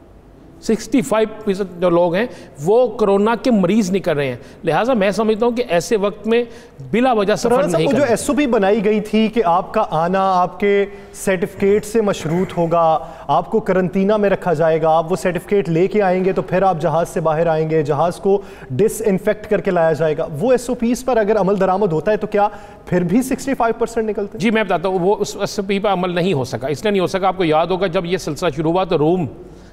65% जो लोग हैं वो कोरोना के मरीज़ निकल रहे हैं। लिहाजा मैं समझता हूँ कि ऐसे वक्त में बिला वजह सफर नहीं करना। जो SOP बनाई गई थी कि आपका आना आपके सर्टिफिकेट से मशरूत होगा, आपको करंतना में रखा जाएगा, आप वो सर्टिफिकेट लेके आएंगे तो फिर आप जहाज़ से बाहर आएंगे, जहाज़ को डिसइंफेक्ट करके लाया जाएगा, वो SOPs पर अगर अमल दरामद होता है तो क्या फिर भी 65% निकलते हैं? जी मैं बताता हूँ, वो उस SOP पर अमल नहीं हो सका, इसलिए नहीं हो सका। आपको याद होगा जब ये सिलसिला शुरू हुआ तो रोम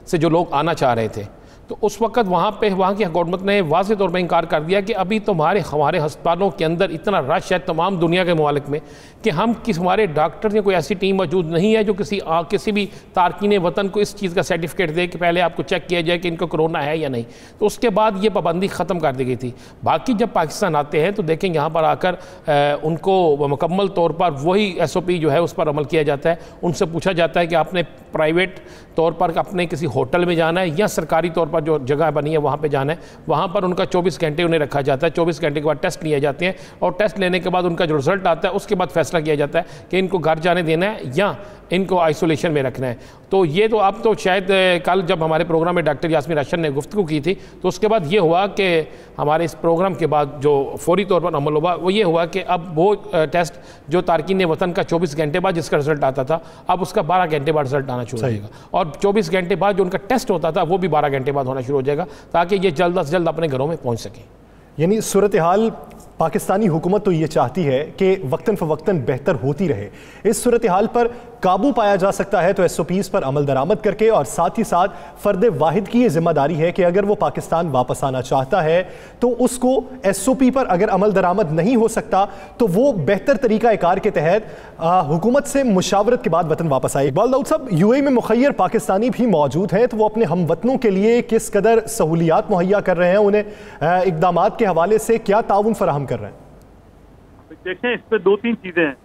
से जो लोग आना चाह रहे थे तो उस वक्त वहाँ की हुकूमत ने वाज़े तौर पर इनकार कर दिया कि अभी तुम्हारे हमारे अस्पतालों के अंदर इतना रश है तमाम दुनिया के मुमालिक में कि हमारे डॉक्टर या कोई ऐसी टीम मौजूद नहीं है जो किसी भी तारकीन वतन को इस चीज़ का सर्टिफिकेट दे कि पहले आपको चेक किया जाए कि इनको कोरोना है या नहीं। तो उसके बाद ये पाबंदी ख़त्म कर दी गई थी। बाकी जब पाकिस्तान आते हैं तो देखें यहाँ पर आकर उनको मुकम्मल तौर पर वही SOP जो है उस पर अमल किया जाता है। उनसे पूछा जाता है कि आपने प्राइवेट तौर पर अपने किसी होटल में जाना है या सरकारी तौर पर जो जगह बनी है वहाँ पे जाना है, वहाँ पर उनका 24 घंटे उन्हें रखा जाता है। 24 घंटे के बाद टेस्ट लिए जाते हैं और टेस्ट लेने के बाद उनका जो रिजल्ट आता है उसके बाद फैसला किया जाता है कि इनको घर जाने देना है या इनको आइसोलेशन में रखना है। तो ये तो अब तो शायद कल जब हमारे प्रोग्राम में डॉक्टर यास्मीन राशन ने गुफ्तगू की थी तो उसके बाद ये हुआ कि हमारे इस प्रोग्राम के बाद जो फौरी तौर पर अमल हुआ वो ये हुआ कि अब वो टेस्ट जो तारकीन वतन का 24 घंटे बाद जिसका रिजल्ट आता था अब उसका 12 घंटे बाद रिजल्ट आना शुरू हो जाएगा और 24 घंटे बाद जो उनका टेस्ट होता था वो भी 12 घंटे बाद होना शुरू हो जाएगा ताकि ये जल्द से जल्द अपने घरों में पहुँच सकें। यानी सूरत हाल पाकिस्तानी हुकूमत तो ये चाहती है कि वक्तन फ़वक्तन बेहतर होती रहे। इस सूरत हाल पर काबू पाया जा सकता है तो SOPs पर अमल दरामद करके, और साथ ही साथ फ़र्द वाहिद की ये जिम्मेदारी है कि अगर वो पाकिस्तान वापस आना चाहता है तो उसको SOP पर अगर अमल दरामद नहीं हो सकता तो वो बेहतर तरीका कार के तहत हुकूमत से मुशावरत के बाद वतन वापस आए। इकबाल दाऊद साहब, UAE में मुखय्यर पाकिस्तानी भी मौजूद हैं, तो वो अपने हमवतनों के लिए किस कदर सहूलियात मुहैया कर रहे हैं, उन्हें इक़दामात के हवाले से क्या ताउन फराहम कर रहे हैं? देखें, इस पर 2-3 चीज़ें हैं।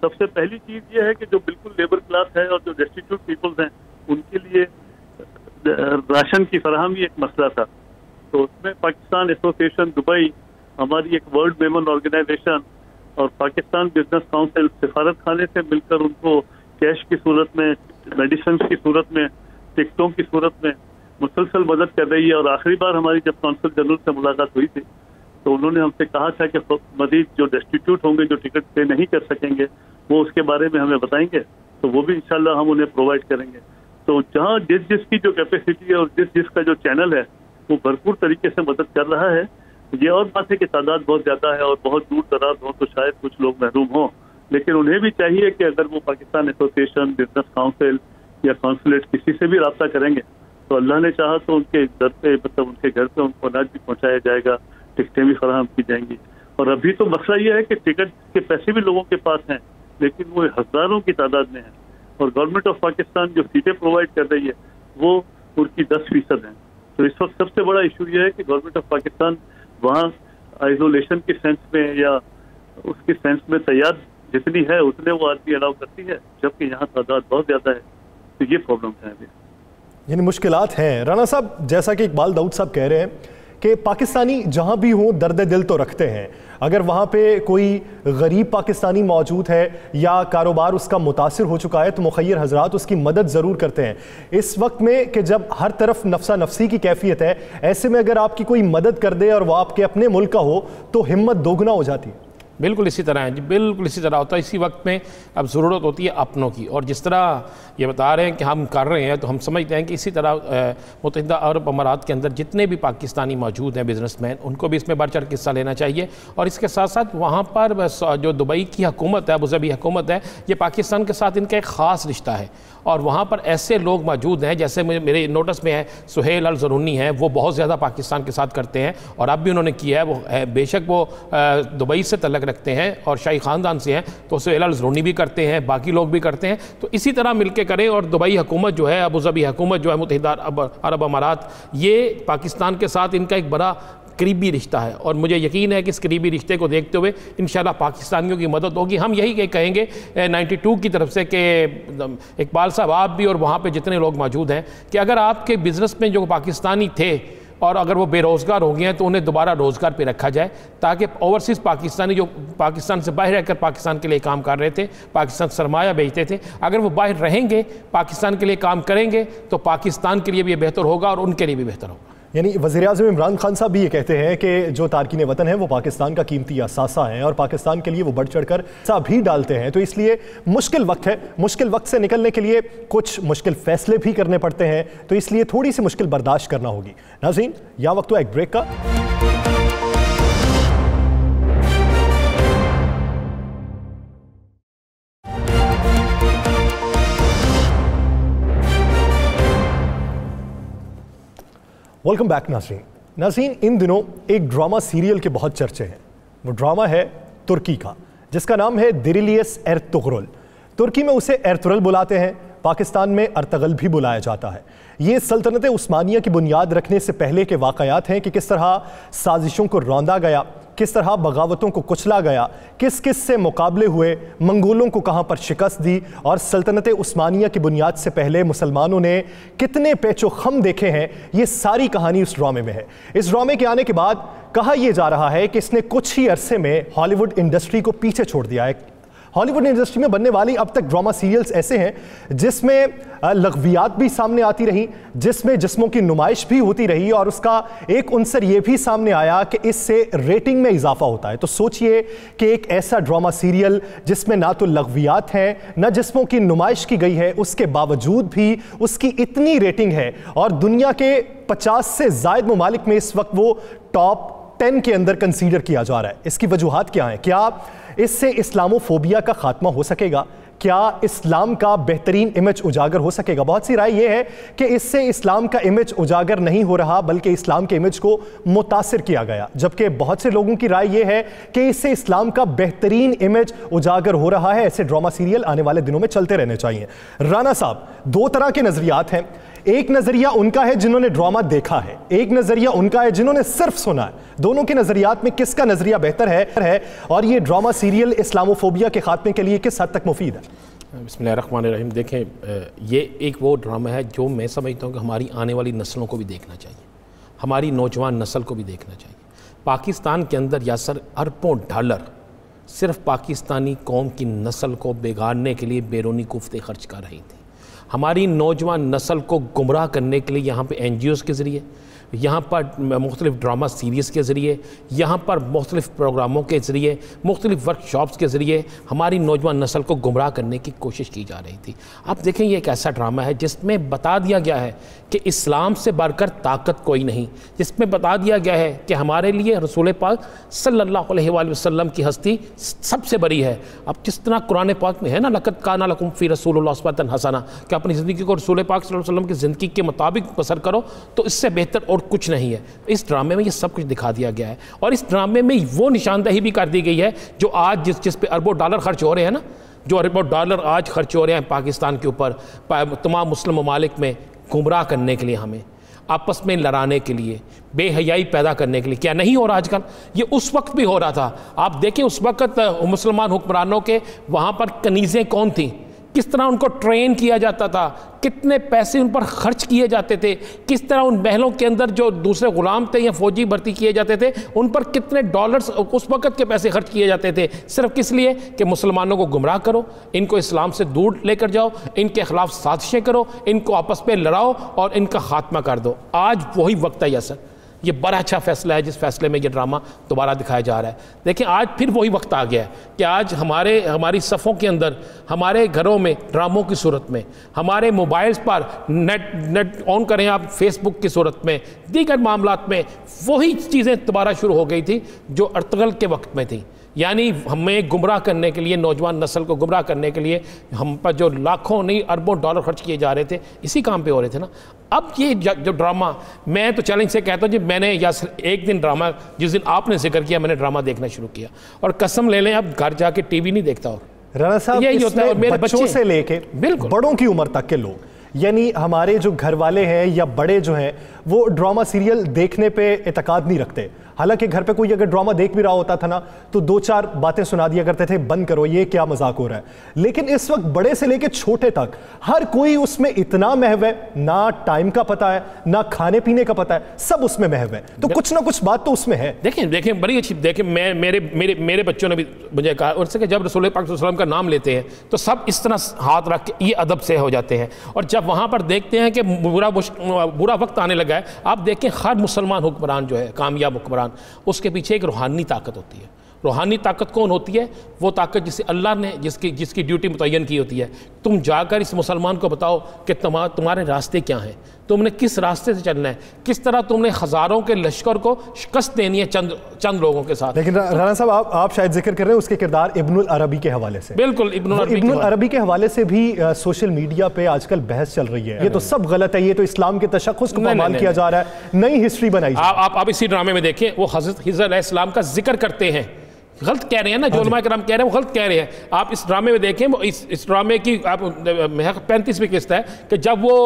सबसे पहली चीज़ ये है कि जो बिल्कुल लेबर क्लास है और जो डेस्टिट्यूट पीपल्स हैं उनके लिए राशन की फराहमी एक मसला था। तो उसमें पाकिस्तान एसोसिएशन दुबई, हमारी एक वर्ल्ड मेमन ऑर्गेनाइजेशन और पाकिस्तान बिजनेस काउंसिल सिफारत खाने से मिलकर उनको कैश की सूरत में, मेडिसिन की सूरत में, टिकटों की सूरत में मुसलसल मदद कर रही है। और आखिरी बार हमारी जब काउंसिल जनरल से मुलाकात हुई थी तो उन्होंने हमसे कहा था कि मजीद जो डेस्टिट्यूट होंगे, जो टिकट पे नहीं कर सकेंगे, वो उसके बारे में हमें बताएंगे, तो वो भी इंशाल्लाह हम उन्हें प्रोवाइड करेंगे। तो जहाँ जिसकी जो कैपेसिटी है और जिसका जो चैनल है वो भरपूर तरीके से मदद कर रहा है। ये और बात है कि तादाद बहुत ज़्यादा है और बहुत दूर दराज हो तो शायद कुछ लोग महरूम हों, लेकिन उन्हें भी चाहिए कि अगर वो पाकिस्तान एसोसिएशन, बिजनेस काउंसिल या कॉन्सुलेट किसी से भी रब्ता करेंगे तो अल्लाह ने चाहा तो उनके दर पे, मतलब उनके घर पे उनको अनाज भी पहुँचाया जाएगा, टिकटें भी फराहम की जाएंगी। और अभी तो मसला ये है कि टिकट के पैसे भी लोगों के पास हैं लेकिन वो हज़ारों की तादाद में है और गवर्नमेंट ऑफ पाकिस्तान जो सीटें प्रोवाइड कर रही है वो उनकी 10% हैं। तो इस वक्त सबसे बड़ा इशू ये है कि गवर्नमेंट ऑफ पाकिस्तान वहाँ आइसोलेशन के सेंस में या उसके सेंस में तैयार जितनी है उतने वो आदमी अलाउ करती है, जबकि यहाँ तादाद बहुत ज़्यादा है। तो ये प्रॉब्लम्स हैं अभी, यानी मुश्किलात हैं। राना साहब, जैसा कि इकबाल दाऊद साहब कह रहे हैं कि पाकिस्तानी जहाँ भी हों दर्द दिल तो रखते हैं। अगर वहाँ पे कोई गरीब पाकिस्तानी मौजूद है या कारोबार उसका मुतासिर हो चुका है तो मुखय्यर हजरात उसकी मदद ज़रूर करते हैं। इस वक्त में कि जब हर तरफ नफसा नफसी की कैफियत है, ऐसे में अगर आपकी कोई मदद कर दे और वह आपके अपने मुल्क का हो तो हिम्मत दोगुना हो जाती है। बिल्कुल इसी तरह है जी, बिल्कुल इसी तरह होता है। इसी वक्त में अब ज़रूरत होती है अपनों की, और जिस तरह ये बता रहे हैं कि हम कर रहे हैं, तो हम समझते हैं कि इसी तरह मुत्तहिदा अरब अमारात के अंदर जितने भी पाकिस्तानी मौजूद हैं बिजनेसमैन, उनको भी इसमें बढ़ चढ़ के हिस्सा लेना चाहिए। और इसके साथ साथ वहाँ पर जो दुबई की हुकूमत है, अबूधाबी हुकूमत है, ये पाकिस्तान के साथ इनका एक ख़ास रिश्ता है, और वहाँ पर ऐसे लोग मौजूद हैं, जैसे मेरे नोटिस में है सुहेल अल ज़रूनी है, वो बहुत ज़्यादा पाकिस्तान के साथ करते हैं, और अब भी उन्होंने किया है। वो बेशक वो दुबई से तल्लक रखते हैं और शाही ख़ानदान से हैं, तो सुहेल अल ज़रूनी भी करते हैं, बाकी लोग भी करते हैं, तो इसी तरह मिलके करें। और दुबई हुकूमत जो है, अबूधाबी हुकूमत जो है, मुत्तहिदा अरब अमारात, ये पाकिस्तान के साथ इनका एक बड़ा करीबी रिश्ता है, और मुझे यकीन है कि इस करीबी रिश्ते को देखते हुए इंशाल्लाह पाकिस्तानियों की मदद होगी। हम यही कहेंगे 92 की तरफ से कि इकबाल साहब, आप भी और वहाँ पे जितने लोग मौजूद हैं, कि अगर आपके बिज़नेस में जो पाकिस्तानी थे और अगर वो बेरोज़गार हो गए हैं, तो उन्हें दोबारा रोज़गार पे रखा जाए, ताकि ओवरसीज़ पाकिस्तानी जो पाकिस्तान से बाहर रहकर पाकिस्तान के लिए काम कर रहे थे, पाकिस्तान सरमाया भेजते थे, अगर वो बाहर रहेंगे, पाकिस्तान के लिए काम करेंगे, तो पाकिस्तान के लिए भी बेहतर होगा और उनके लिए भी बेहतर होगा। यानी वज़ीर-ए-आज़म इमरान खान साहब भी ये कहते हैं कि जो तारकीन वतन है वो पाकिस्तान का कीमती असासा है, और पाकिस्तान के लिए वो बढ़ चढ़ कर सा भी डालते हैं, तो इसलिए मुश्किल वक्त है। मुश्किल वक्त से निकलने के लिए कुछ मुश्किल फ़ैसले भी करने पड़ते हैं, तो इसलिए थोड़ी सी मुश्किल बर्दाश्त करना होगी। नाज़रीन, यहाँ वक्त हुआ एक ब्रेक का। वेलकम बैक नाज़रीन, इन दिनों एक ड्रामा सीरियल के बहुत चर्चे हैं। वो ड्रामा है तुर्की का, जिसका नाम है दिरिलियस एर्तुगरुल। तुर्की में उसे एर्तुगरुल बुलाते हैं, पाकिस्तान में अर्तगल भी बुलाया जाता है। ये सल्तनत उस्मानिया की बुनियाद रखने से पहले के वाक़यात हैं कि किस तरह साजिशों को रौंदा गया, किस तरह बगावतों को कुचला गया, किस किस से मुकाबले हुए, मंगोलों को कहाँ पर शिकस्त दी, और सल्तनत उस्मानिया की बुनियाद से पहले मुसलमानों ने कितने पेचो खम देखे हैं। ये सारी कहानी उस ड्रामे में है। इस ड्रामे के आने के बाद कहा यह जा रहा है कि इसने कुछ ही अरसे में हॉलीवुड इंडस्ट्री को पीछे छोड़ दिया है। हॉलीवुड इंडस्ट्री में बनने वाली अब तक ड्रामा सीरियल्स ऐसे हैं जिसमें लग़वियात भी सामने आती रही, जिसमें जिस्मों की नुमाइश भी होती रही, और उसका एक उनसर ये भी सामने आया कि इससे रेटिंग में इजाफा होता है। तो सोचिए कि एक ऐसा ड्रामा सीरियल जिसमें ना तो लग़वियात हैं, ना जिस्मों की नुमाइश की गई है, उसके बावजूद भी उसकी इतनी रेटिंग है, और दुनिया के 50 से ज़ायद ममालिक में इस वक्त वो टॉप 10 के अंदर कंसीडर किया जा रहा है। इसकी वजूहात क्या हैं? क्या इससे इस्लामोफोबिया का खात्मा हो सकेगा? क्या इस्लाम का बेहतरीन इमेज उजागर हो सकेगा? बहुत सी राय यह है कि इससे इस्लाम का इमेज उजागर नहीं हो रहा, बल्कि इस्लाम के इमेज को मुतासिर किया गया। जबकि बहुत से लोगों की राय यह है कि इससे इस्लाम का बेहतरीन इमेज उजागर हो रहा है। ऐसे ड्रामा सीरियल आने वाले दिनों में चलते रहने चाहिए। राना साहब, दो तरह के नजरियात हैं। एक नजरिया उनका है जिन्होंने ड्रामा देखा है, एक नजरिया उनका है जिन्होंने सिर्फ सुना है। दोनों के नजरियात में किसका नजरिया बेहतर है, और ये ड्रामा सीरियल इस्लामोफोबिया के खात्मे के लिए किस हद तक मुफीद है? बिस्मिल्लाहिर्रहमानिर्रहीम। देखें, ये एक वो ड्रामा है जो मैं समझता हूँ कि हमारी आने वाली नस्लों को भी देखना चाहिए, हमारी नौजवान नस्ल को भी देखना चाहिए। पाकिस्तान के अंदर यासर अरबों डॉलर सिर्फ पाकिस्तानी कौम की नस्ल को बिगाड़ने के लिए बैरूनी कुफ्ते खर्च कर रही थी। हमारी नौजवान नस्ल को गुमराह करने के लिए यहाँ पे NGOs के ज़रिए, यहाँ पर मुख्तलिफ़ ड्रामा सीरीज़ के ज़रिए, यहाँ पर मुख्तलिफ़ प्रोग्रामों के ज़रिए, मुख्तलिफ़ वर्कशॉप्स के ज़रिए हमारी नौजवान नस्ल को गुमराह करने की कोशिश की जा रही थी। अब देखें, ये एक ऐसा ड्रामा है जिसमें बता दिया गया है कि इस्लाम से बढ़कर ताकत कोई नहीं, जिसमें बता दिया गया है कि हमारे लिए रसूल पाक सल्लल्लाहु अलैहि वसल्लम की हस्ती सबसे बड़ी है। अब जिस तरह कुरान पाक में है ना, लक़द काना लकुम फ़ी रसूलिल्लाह उस्वतुन हसना, कि अपनी ज़िंदगी को रसूल पाक सल्लल्लाहु अलैहि वसल्लम की ज़िंदगी के मुताबिक बसर करो, तो इससे बेहतर और कुछ नहीं है। इस ड्रामे में ये सब कुछ दिखा दिया गया है, और इस ड्रामे में वो निशानदेही भी कर दी गई है जो आज जिस पे अरबों डॉलर खर्च हो रहे हैं ना, जो अरबों डॉलर आज खर्च हो रहे हैं पाकिस्तान के ऊपर, तमाम मुस्लिम ममालिक में गुमराह करने के लिए, हमें आपस में लड़ाने के लिए, बेहयाई पैदा करने के लिए। क्या नहीं हो रहा आजकल? ये उस वक्त भी हो रहा था। आप देखें, उस वक्त मुसलमान हुक्मरानों के वहाँ पर कनीज़ें कौन थीं, किस तरह उनको ट्रेन किया जाता था, कितने पैसे उन पर खर्च किए जाते थे, किस तरह उन महलों के अंदर जो दूसरे गुलाम थे या फौजी भर्ती किए जाते थे, उन पर कितने डॉलर्स उस वक़्त के पैसे खर्च किए जाते थे, सिर्फ किस लिए कि मुसलमानों को गुमराह करो, इनको इस्लाम से दूर लेकर जाओ, इनके खिलाफ साजिशें करो, इनको आपस में लड़ाओ और इनका खात्मा कर दो। आज वही वक्त है यासर, ये बड़ा अच्छा फैसला है जिस फैसले में ये ड्रामा दोबारा दिखाया जा रहा है। देखिए आज फिर वही वक्त आ गया है कि आज हमारी सफ़ों के अंदर, हमारे घरों में ड्रामों की सूरत में, हमारे मोबाइल्स पर नेट ऑन करें आप, फेसबुक की सूरत में, दीगर मामलात में वही चीज़ें दोबारा शुरू हो गई थी जो अर्तगल के वक्त में थी। यानी हमें गुमराह करने के लिए, नौजवान नस्ल को गुमराह करने के लिए हम पर जो लाखों नहीं अरबों डॉलर खर्च किए जा रहे थे, इसी काम पे हो रहे थे ना। अब ये जो ड्रामा, मैं तो चैलेंज से कहता हूँ जी, मैंने एक दिन ड्रामा, जिस दिन आपने जिक्र किया, मैंने ड्रामा देखना शुरू किया और कसम ले लें अब घर जाके टीवी नहीं देखता। और राणा साहब, यही होता है। और मेरे बच्चों से लेके बिल्कुल बड़ों की उम्र तक के लोग, यानी हमारे जो घर वाले हैं या बड़े जो हैं, वो ड्रामा सीरियल देखने पे एतकाद नहीं रखते। हालांकि घर पे कोई अगर ड्रामा देख भी रहा होता था ना, तो 2-4 बातें सुना दिया करते थे, बंद करो, ये क्या मजाक हो रहा है। लेकिन इस वक्त बड़े से लेके छोटे तक हर कोई उसमें इतना महव है, ना टाइम का पता है, ना खाने पीने का पता है, सब उसमें महव है। तो कुछ ना कुछ बात तो उसमें है। देखिए बड़ी अच्छी, देखिए मेरे बच्चों ने भी मुझे कहा, उससे कि जब रसूल पाक सल्लल्लाहु अलैहि वसल्लम का नाम लेते हैं तो सब इस तरह हाथ रख के ये अदब से हो जाते हैं, और जब वहाँ पर देखते हैं कि बुरा वक्त आने लगा है, आप देखें हर मुसलमान हुक्मरान जो है, कामयाब हुक्मरान, उसके पीछे एक रूहानी ताकत होती है। रूहानी ताकत कौन होती है? वो ताकत जिसे अल्लाह ने जिसकी ड्यूटी मुतय्यन की होती है। तुम जाकर इस मुसलमान को बताओ कि तुम्हारे रास्ते क्या हैं, तुमने किस रास्ते से चलना है, किस तरह तुमने हज़ारों के लश्कर को शिकस्त देनी है चंद लोगों के साथ। लेकिन राणा साहब, आप शायद जिक्र कर रहे हैं उसके किरदार इब्नुल अरबी के हवाले से। बिल्कुल, इब्नुल अरबी के हवाले से भी सोशल मीडिया पे आजकल बहस चल रही है। ये तो सब गलत है, ये तो इस्लाम के तशख़्ख़ुस को पामाल किया जा रहा है, नई हिस्ट्री बनाई। आप इसी ड्रामे में देखें, वो हज़रत हिज़र अलैहिस्सलाम का जिक्र करते हैं। गलत कह रहे हैं ना, जो उलमा किराम कह रहे हैं वो गलत कह रहे हैं। आप इस ड्रामे में देखें, वो इस ड्रामे की आप 35वीं किस्त है कि जब वो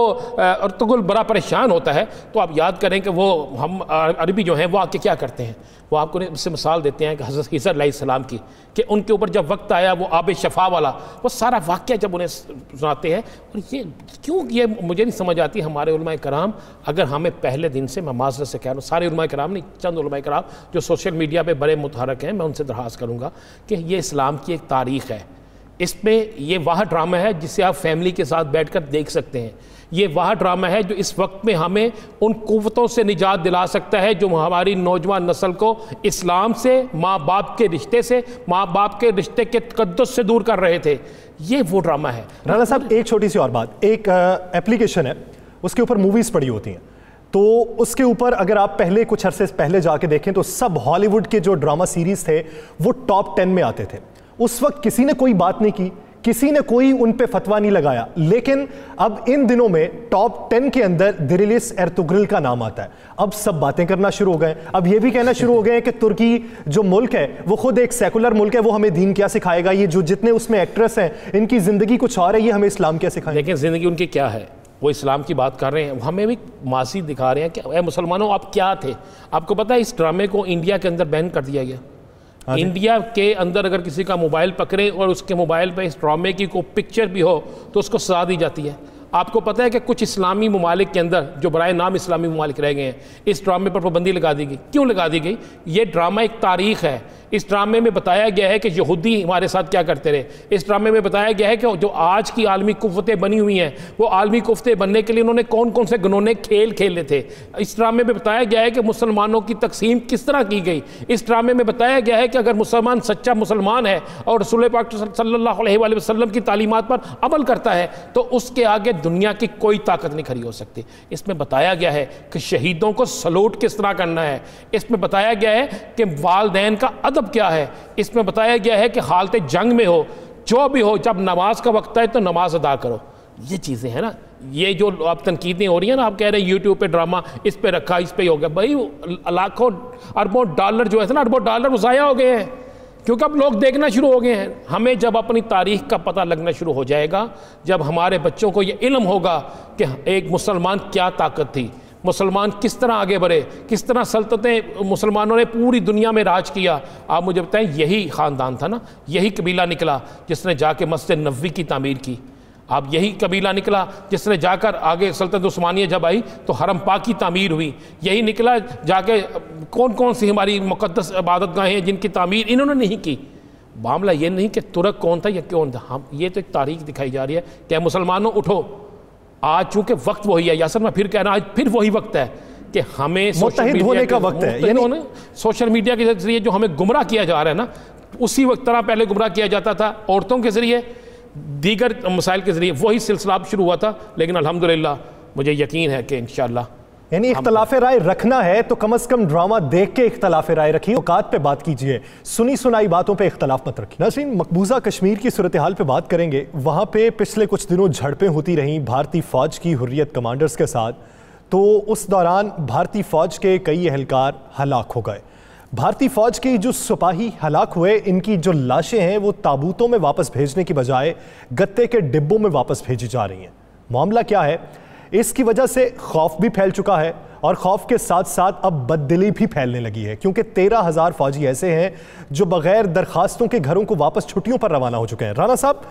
अर्तुगरुल बड़ा परेशान होता है, तो आप याद करें कि वो हम अरबी जो हैं वो आके क्या करते हैं, वो आपको उससे मिसाल देते हैं कि हज़रत हिज़र अलैहिस्सलाम की, कि उनके ऊपर जब वक्त आया वो आब शफा वाला, वो सारा वाक़या जब उन्हें सुनाते हैं। और ये क्यों, ये मुझे नहीं समझ आती। हमारे उलमा कराम, अगर हमें पहले दिन से, मैं माज़रत से कह रहा हूँ, सारे उलमा कराम नहीं, चंद उलमा कराम जो सोशल मीडिया पर बड़े मुतहरक हैं, मैं उनसे दरख्वास्त करूँगा कि ये इस्लाम की एक तारीख़ है, इसमें ये वह ड्रामा है जिसे आप फैमिली के साथ बैठकर देख सकते हैं। ये वह ड्रामा है जो इस वक्त में हमें उन कुव्वतों से निजात दिला सकता है जो हमारी नौजवान नस्ल को इस्लाम से, माँ बाप के रिश्ते से, माँ बाप के रिश्ते के तकद्दुस से दूर कर रहे थे। ये वो ड्रामा है। राणा साहब, एक छोटी सी और बात, एक एप्लीकेशन है, उसके ऊपर मूवीज़ पड़ी होती हैं, तो उसके ऊपर अगर आप पहले कुछ अरसे पहले जाके देखें तो सब हॉलीवुड के जो ड्रामा सीरीज़ थे वो टॉप 10 में आते थे। उस वक्त किसी ने कोई बात नहीं की, किसी ने कोई उन पे फतवा नहीं लगाया। लेकिन अब इन दिनों में टॉप 10 के अंदर दिरिलिस एर्तुग्रुल का नाम आता है। अब सब बातें करना शुरू हो गए, अब ये भी कहना शुरू हो गए कि तुर्की जो मुल्क है वो खुद एक सेकुलर मुल्क है, वो हमें दीन क्या सिखाएगा, ये जो जितने उसमें एक्ट्रेस हैं इनकी ज़िंदगी कुछ और है, ये हमें इस्लाम क्या सिखाएंगे। लेकिन ज़िंदगी उनकी क्या है, वो इस्लाम की बात कर रहे हैं, हमें भी मासी दिखा रहे हैं कि ए मुसलमानों आप क्या थे। आपको पता है इस ड्रामे को इंडिया के अंदर बैन कर दिया गया। इंडिया के अंदर अगर किसी का मोबाइल पकड़े और उसके मोबाइल पे इस ड्रामे की कोई पिक्चर भी हो तो उसको सजा दी जाती है। आपको पता है कि कुछ इस्लामी ममालिक के अंदर जो बराए नाम इस्लामी ममालिक रह गए हैं, इस ड्रामे पर पाबंदी लगा दी गई। क्यों लगा दी गई? ये ड्रामा एक तारीख़ है। इस ड्रामे में बताया गया है कि यहूदी हमारे साथ क्या करते रहे। इस ड्रामे में बताया गया है कि जो आज की आलमी कुव्वतें बनी हुई हैं, वो आलमी कुव्वतें बनने के लिए उन्होंने कौन कौन से घिनौने खेल खेले थे। इस ड्रामे में बताया गया है कि मुसलमानों की तकसीम किस तरह की गई। इस ड्रामे में बताया गया है कि अगर मुसलमान सच्चा मुसलमान है और रसूल पाक सल्लल्लाहु अलैहि वसल्लम की तालीमात पर अमल करता है तो उसके आगे दुनिया की कोई ताकत नहीं खड़ी हो सकती। इसमें बताया गया है कि शहीदों को सलूट किस तरह करना है। इसमें बताया गया है कि वालिदैन का अदब क्या है। इसमें बताया गया है कि हालत जंग में हो, जो भी हो, जब नमाज का वक्त है तो नमाज अदा करो। ये चीज़ें हैं ना, ये जो अब तनकीदें हो रही हैं ना, आप कह रहे हैं यूट्यूब पे ड्रामा इस पे रखा, इस पे हो गया। भाई लाखों अरबों डॉलर जो है ना, अरबों डॉलर वो ज़ाया हो गए हैं क्योंकि अब लोग देखना शुरू हो गए हैं। हमें जब अपनी तारीख़ का पता लगना शुरू हो जाएगा, जब हमारे बच्चों को ये इल्म होगा कि एक मुसलमान क्या ताकत थी, मुसलमान किस तरह आगे बढ़े, किस तरह सल्तनतें मुसलमानों ने पूरी दुनिया में राज किया। आप मुझे बताएं, यही ख़ानदान था ना, यही कबीला निकला जिसने जाके मस्जिद नबवी की तामीर की। अब यही कबीला निकला जिसने जाकर आगे सल्तनत उस्मानिया जब आई तो हरम पाक की तामीर हुई। यही निकला जाके कौन कौन सी हमारी मुक़द्दस इबादत गाहें हैं जिनकी तामीर इन्होंने नहीं की। मामला ये नहीं कि तुर्क कौन था या कौन था, हम ये तो एक तारीख़ दिखाई जा रही है कि मुसलमानों उठो, आज चूँकि वक्त वही है। यासर मैं फिर कह रहा हूँ, आज फिर वही वक्त है कि हमें मुत्तहिद होने का वक्त है, यानी सोशल मीडिया के जरिए जो हमें गुमराह किया जा रहा है ना, उसी वक्त तरह पहले गुमराह किया जाता था औरतों के जरिए, दीगर मसाइल के जरिए, वही सिलसिला अब शुरू हुआ था। लेकिन अल्हम्दुलिल्लाह मुझे यकीन है कि इंशाअल्लाह, यानी इख्तलाफ राय रखना है तो कम से कम ड्रामा देख के इख्तलाफ राय रखिए, औकात पे बात कीजिए, सुनी सुनाई बातों पे इख्तलाफ मत रखिए। नाज़रीन, मकबूजा कश्मीर की सूरत हाल पे बात करेंगे। वहाँ पे पिछले कुछ दिनों झड़पें होती रहीं भारतीय फ़ौज की हुर्रियत कमांडर्स के साथ, तो उस दौरान भारतीय फ़ौज के कई एहलकार हलाक हो गए। भारतीय फ़ौज के जो सिपाही हलाक हुए, इनकी जो लाशें हैं वो ताबूतों में वापस भेजने की बजाय गत्ते के डिब्बों में वापस भेजी जा रही हैं। मामला क्या है? इसकी वजह से खौफ भी फैल चुका है और खौफ के साथ साथ अब बददिली भी फैलने लगी है, क्योंकि 13,000 फौजी ऐसे हैं जो बगैर दरखास्तों के घरों को वापस छुट्टियों पर रवाना हो चुके हैं। राणा साहब,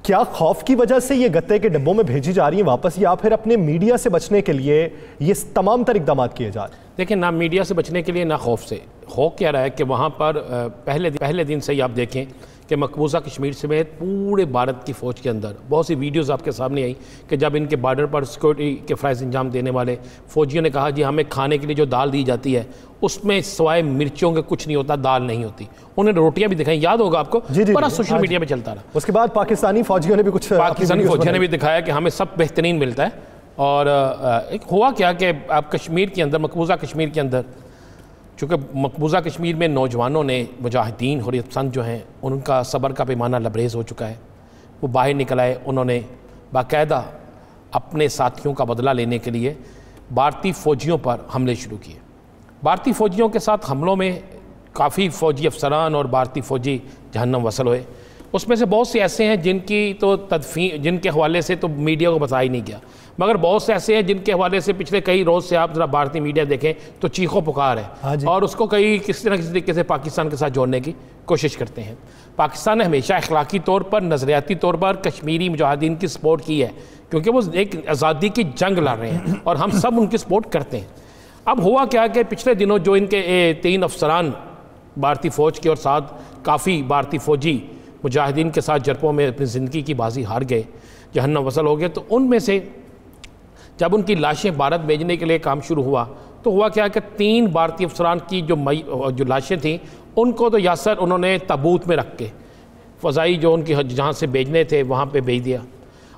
क्या खौफ की वजह से ये गत्ते के डिब्बों में भेजी जा रही हैं वापस, या फिर अपने मीडिया से बचने के लिए ये तमाम तर इक़दाम किए जा रहे हैं? देखिए, ना मीडिया से बचने के लिए ना खौफ से। हो क्या रहा है कि वहाँ पर पहले दिन से ही आप देखें कि मकबूजा कश्मीर समेत पूरे भारत की फ़ौज के अंदर बहुत सी वीडियोस आपके सामने आई कि जब इनके बॉर्डर पर सिक्योरिटी के फ़राइज़ अंजाम देने वाले फ़ौजियों ने कहा जी हमें खाने के लिए जो दाल दी जाती है उसमें सिवाय मिर्चों के कुछ नहीं होता, दाल नहीं होती। उन्होंने रोटियां भी दिखाई, याद होगा आपको, बड़ा सोशल मीडिया पे चलता रहा। उसके बाद पाकिस्तानी फ़ौजियों ने भी दिखाया कि हमें सब बेहतरीन मिलता है। और एक हुआ क्या कि आप कश्मीर के अंदर, मकबूजा कश्मीर के अंदर, चूँकि मकबूजा कश्मीर में नौजवानों ने, मुजाहिदीन हुर्रियत पसंद जो हैं, उनका सब्र का पैमाना लबरेज़ हो चुका है। वो बाहर निकल आए, उन्होंने बाकायदा अपने साथियों का बदला लेने के लिए भारतीय फ़ौजियों पर हमले शुरू किए। भारतीय फ़ौजियों के साथ हमलों में काफ़ी फ़ौजी अफसरान और भारतीय फ़ौजी जहन्नम वसल हुए। उसमें से बहुत से ऐसे हैं जिनके हवाले से तो मीडिया को बताया ही नहीं गया, मगर बहुत से ऐसे हैं जिनके हवाले से पिछले कई रोज़ से आप ज़रा भारतीय मीडिया देखें तो चीखों पुकार है। हाँ, और उसको किसी न किसी तरीके से पाकिस्तान के साथ जोड़ने की कोशिश करते हैं। पाकिस्तान ने हमेशा अखलाकी तौर पर, नज़रियाती तौर पर कश्मीरी मुजाहिदीन की सपोर्ट की है, क्योंकि वो एक आज़ादी की जंग लड़ रहे हैं और हम सब उनकी सपोर्ट करते हैं। अब हुआ क्या कि पिछले दिनों जो इनके 3 अफसरान भारतीय फ़ौज के और साथ काफ़ी भारतीय फ़ौजी मुजाहिदीन के साथ झड़पों में अपनी ज़िंदगी की बाजी हार गए, जहन्नम वसल हो गए, तो उनमें से जब उनकी लाशें भारत भेजने के लिए काम शुरू हुआ तो हुआ क्या कि 3 भारतीय अफसरान की जो लाशें थीं उनको तो यासर उन्होंने ताबूत में रख के फ़ज़ाई जो उनकी जहाँ से भेजने थे वहाँ पे भेज दिया।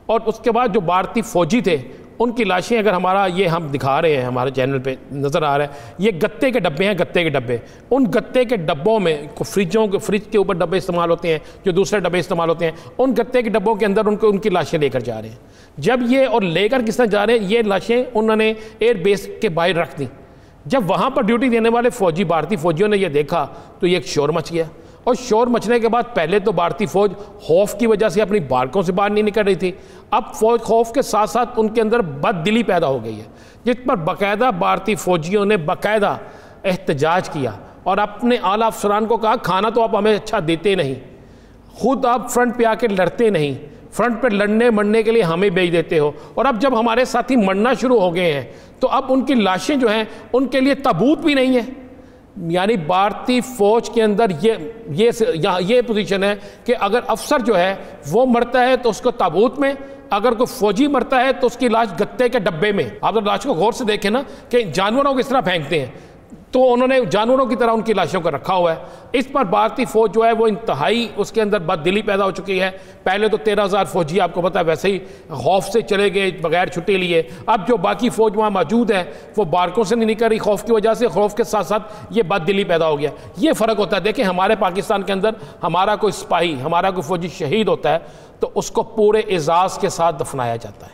और उसके बाद जो भारतीय फ़ौजी थे उनकी लाशें, अगर हमारा ये हम दिखा रहे हैं, हमारे चैनल पे नज़र आ रहा है, ये गत्ते के डब्बे हैं, गत्ते के डब्बे। उन गत्ते के डब्बों में फ्रिज के ऊपर डब्बे इस्तेमाल होते हैं, जो दूसरे डब्बे इस्तेमाल होते हैं, उन गत्ते के डब्बों के अंदर उनकी लाशें लेकर जा रहे हैं। जब ये और लेकर किस तरह जा रहे हैं, ये लाशें उन्होंने एयरबेस के बाहर रख दी। जब वहाँ पर ड्यूटी देने वाले फ़ौजी, भारतीय फ़ौजियों ने यह देखा तो ये एक शोर मच गया। और शोर मचने के बाद पहले तो भारतीय फ़ौज खौफ की वजह से अपनी बारकों से बाहर नहीं निकल रही थी, अब फौज खौफ के साथ साथ उनके अंदर बददिली पैदा हो गई है, जिस पर बाकायदा भारतीय फ़ौजियों ने बाकायदा एहतजाज किया और अपने आला अफसरान को कहा खाना तो आप हमें अच्छा देते नहीं, खुद आप फ्रंट पे आके लड़ते नहीं, फ्रंट पे लड़ने मरने के लिए हमें भेज देते हो, और अब जब हमारे साथी मरना शुरू हो गए हैं तो अब उनकी लाशें जो हैं उनके लिए ताबूत भी नहीं है। यानी भारतीय फ़ौज के अंदर ये पोजीशन है कि अगर अफसर जो है वो मरता है तो उसको ताबूत में, अगर कोई फौजी मरता है तो उसकी लाश गत्ते के डब्बे में। आप तो लाश को गौर से देखें ना कि जानवरों को इस तरह फेंकते हैं, तो उन्होंने जानवरों की तरह उनकी लाशों को रखा हुआ है। इस पर भारतीय फ़ौज जो है वो इंतहाई उसके अंदर बददिली पैदा हो चुकी है। पहले तो 13,000 फौजी आपको पता है वैसे ही खौफ से चले गए बगैर छुट्टी लिए। अब जो बाकी फ़ौज वहाँ मौजूद है वो बारकों से नहीं निकल रही खौफ की वजह से, खौफ के साथ साथ ये बददिली पैदा हो गया। ये फ़र्क होता है। देखिए हमारे पाकिस्तान के अंदर हमारा कोई सिपाही, हमारा कोई फ़ौजी शहीद होता है तो उसको पूरे एजाज़ के साथ दफनाया जाता है,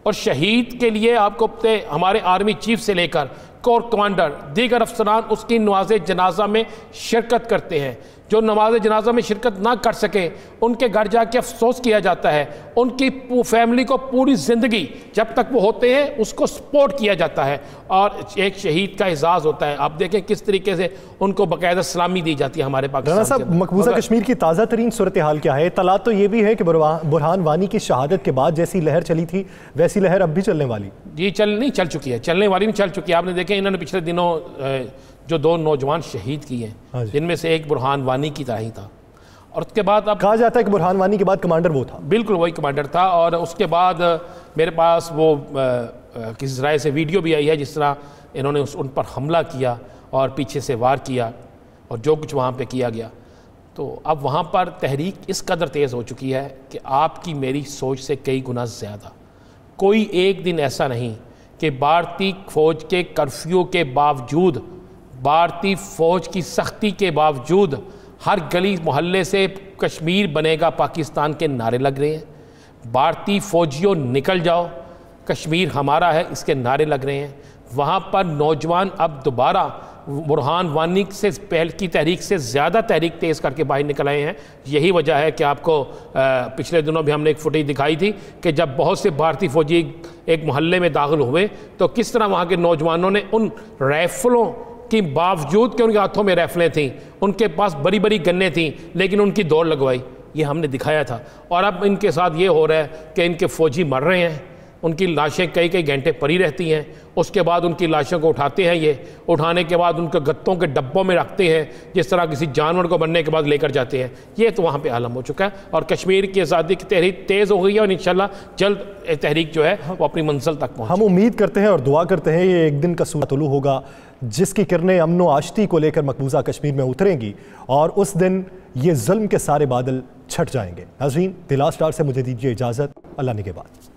और शहीद के लिए आपको हमारे आर्मी चीफ से लेकर कोर कमांडर, दीगर अफसरान उसकी नमाज जनाजा में शिरकत करते हैं। जो नमाज जनाजा में शिरकत ना कर सके उनके घर जाके अफसोस किया जाता है, उनकी फैमिली को पूरी ज़िंदगी जब तक वो होते हैं उसको सपोर्ट किया जाता है, और एक शहीद का एजाज़ होता है। आप देखें किस तरीके से उनको बाकायदा सलामी दी जाती है हमारे पाकिस्तान साहब। मकबूजा कश्मीर की ताज़ा तरीन सूरत हाल क्या है? तला तो ये भी है कि बुरहान वानी की शहादत के बाद जैसी लहर चली थी वैसी लहर अब भी चलने वाली? जी चल चुकी है, चलने वाली नहीं, चल चुकी है। आपने देखे इन्होंने पिछले दिनों जो 2 नौजवान शहीद किए हैं, जिनमें से एक बुरहान वानी की तरह ही था, और उसके बाद अब कहा जाता है कि बुरहान वानी के बाद कमांडर वो था। बिल्कुल वही कमांडर था। और उसके बाद मेरे पास वो किसी तरह से वीडियो भी आई है जिस तरह इन्होंने उन पर हमला किया और पीछे से वार किया और जो कुछ वहाँ पे किया गया, तो अब वहाँ पर तहरीक इस कदर तेज़ हो चुकी है कि आपकी मेरी सोच से कई गुना ज़्यादा। कोई एक दिन ऐसा नहीं कि भारतीय फ़ौज के कर्फ्यू के बावजूद, भारतीय फ़ौज की सख्ती के बावजूद हर गली मोहल्ले से कश्मीर बनेगा पाकिस्तान के नारे लग रहे हैं। भारतीय फ़ौजियों निकल जाओ, कश्मीर हमारा है, इसके नारे लग रहे हैं। वहाँ पर नौजवान अब दोबारा बुरहान वानी से पहल की तहरीक से ज़्यादा तहरीक तेज़ करके बाहर निकल आए हैं। यही वजह है कि आपको पिछले दिनों भी हमने एक फुटेज दिखाई थी कि जब बहुत से भारतीय फौजी एक मोहल्ले में दाखिल हुए तो किस तरह वहाँ के नौजवानों ने उन राइफलों के बावजूद कि उनके हाथों में राइफलें थीं, उनके पास बड़ी बड़ी गन्नें थीं, लेकिन उनकी दौड़ लगवाई। ये हमने दिखाया था। और अब इनके साथ ये हो रहा है कि इनके फ़ौजी मर रहे हैं, उनकी लाशें कई कई घंटे पड़ी रहती हैं, उसके बाद उनकी लाशों को उठाते हैं, ये उठाने के बाद उनको गत्तों के डब्बों में रखते हैं, जिस तरह किसी जानवर को बनने के बाद लेकर जाते हैं। ये तो वहाँ पे आलम हो चुका है और कश्मीर की आज़ादी की तहरीक तेज़ हो गई है और इंशाल्लाह जल्द तहरीक जो है वो अपनी मंजिल तक पहुँचे। हम उम्मीद करते हैं और दुआ करते हैं ये एक दिन का सूरज तुलू होगा जिसकी किरणें अमन व आश्ती को लेकर मकबूजा कश्मीर में उतरेंगी और उस दिन ये जुल्म के सारे बादल छट जाएंगे। नाज़रीन, द लास्ट आवर से मुझे दीजिए इजाज़त। अल्लाह निगहबान।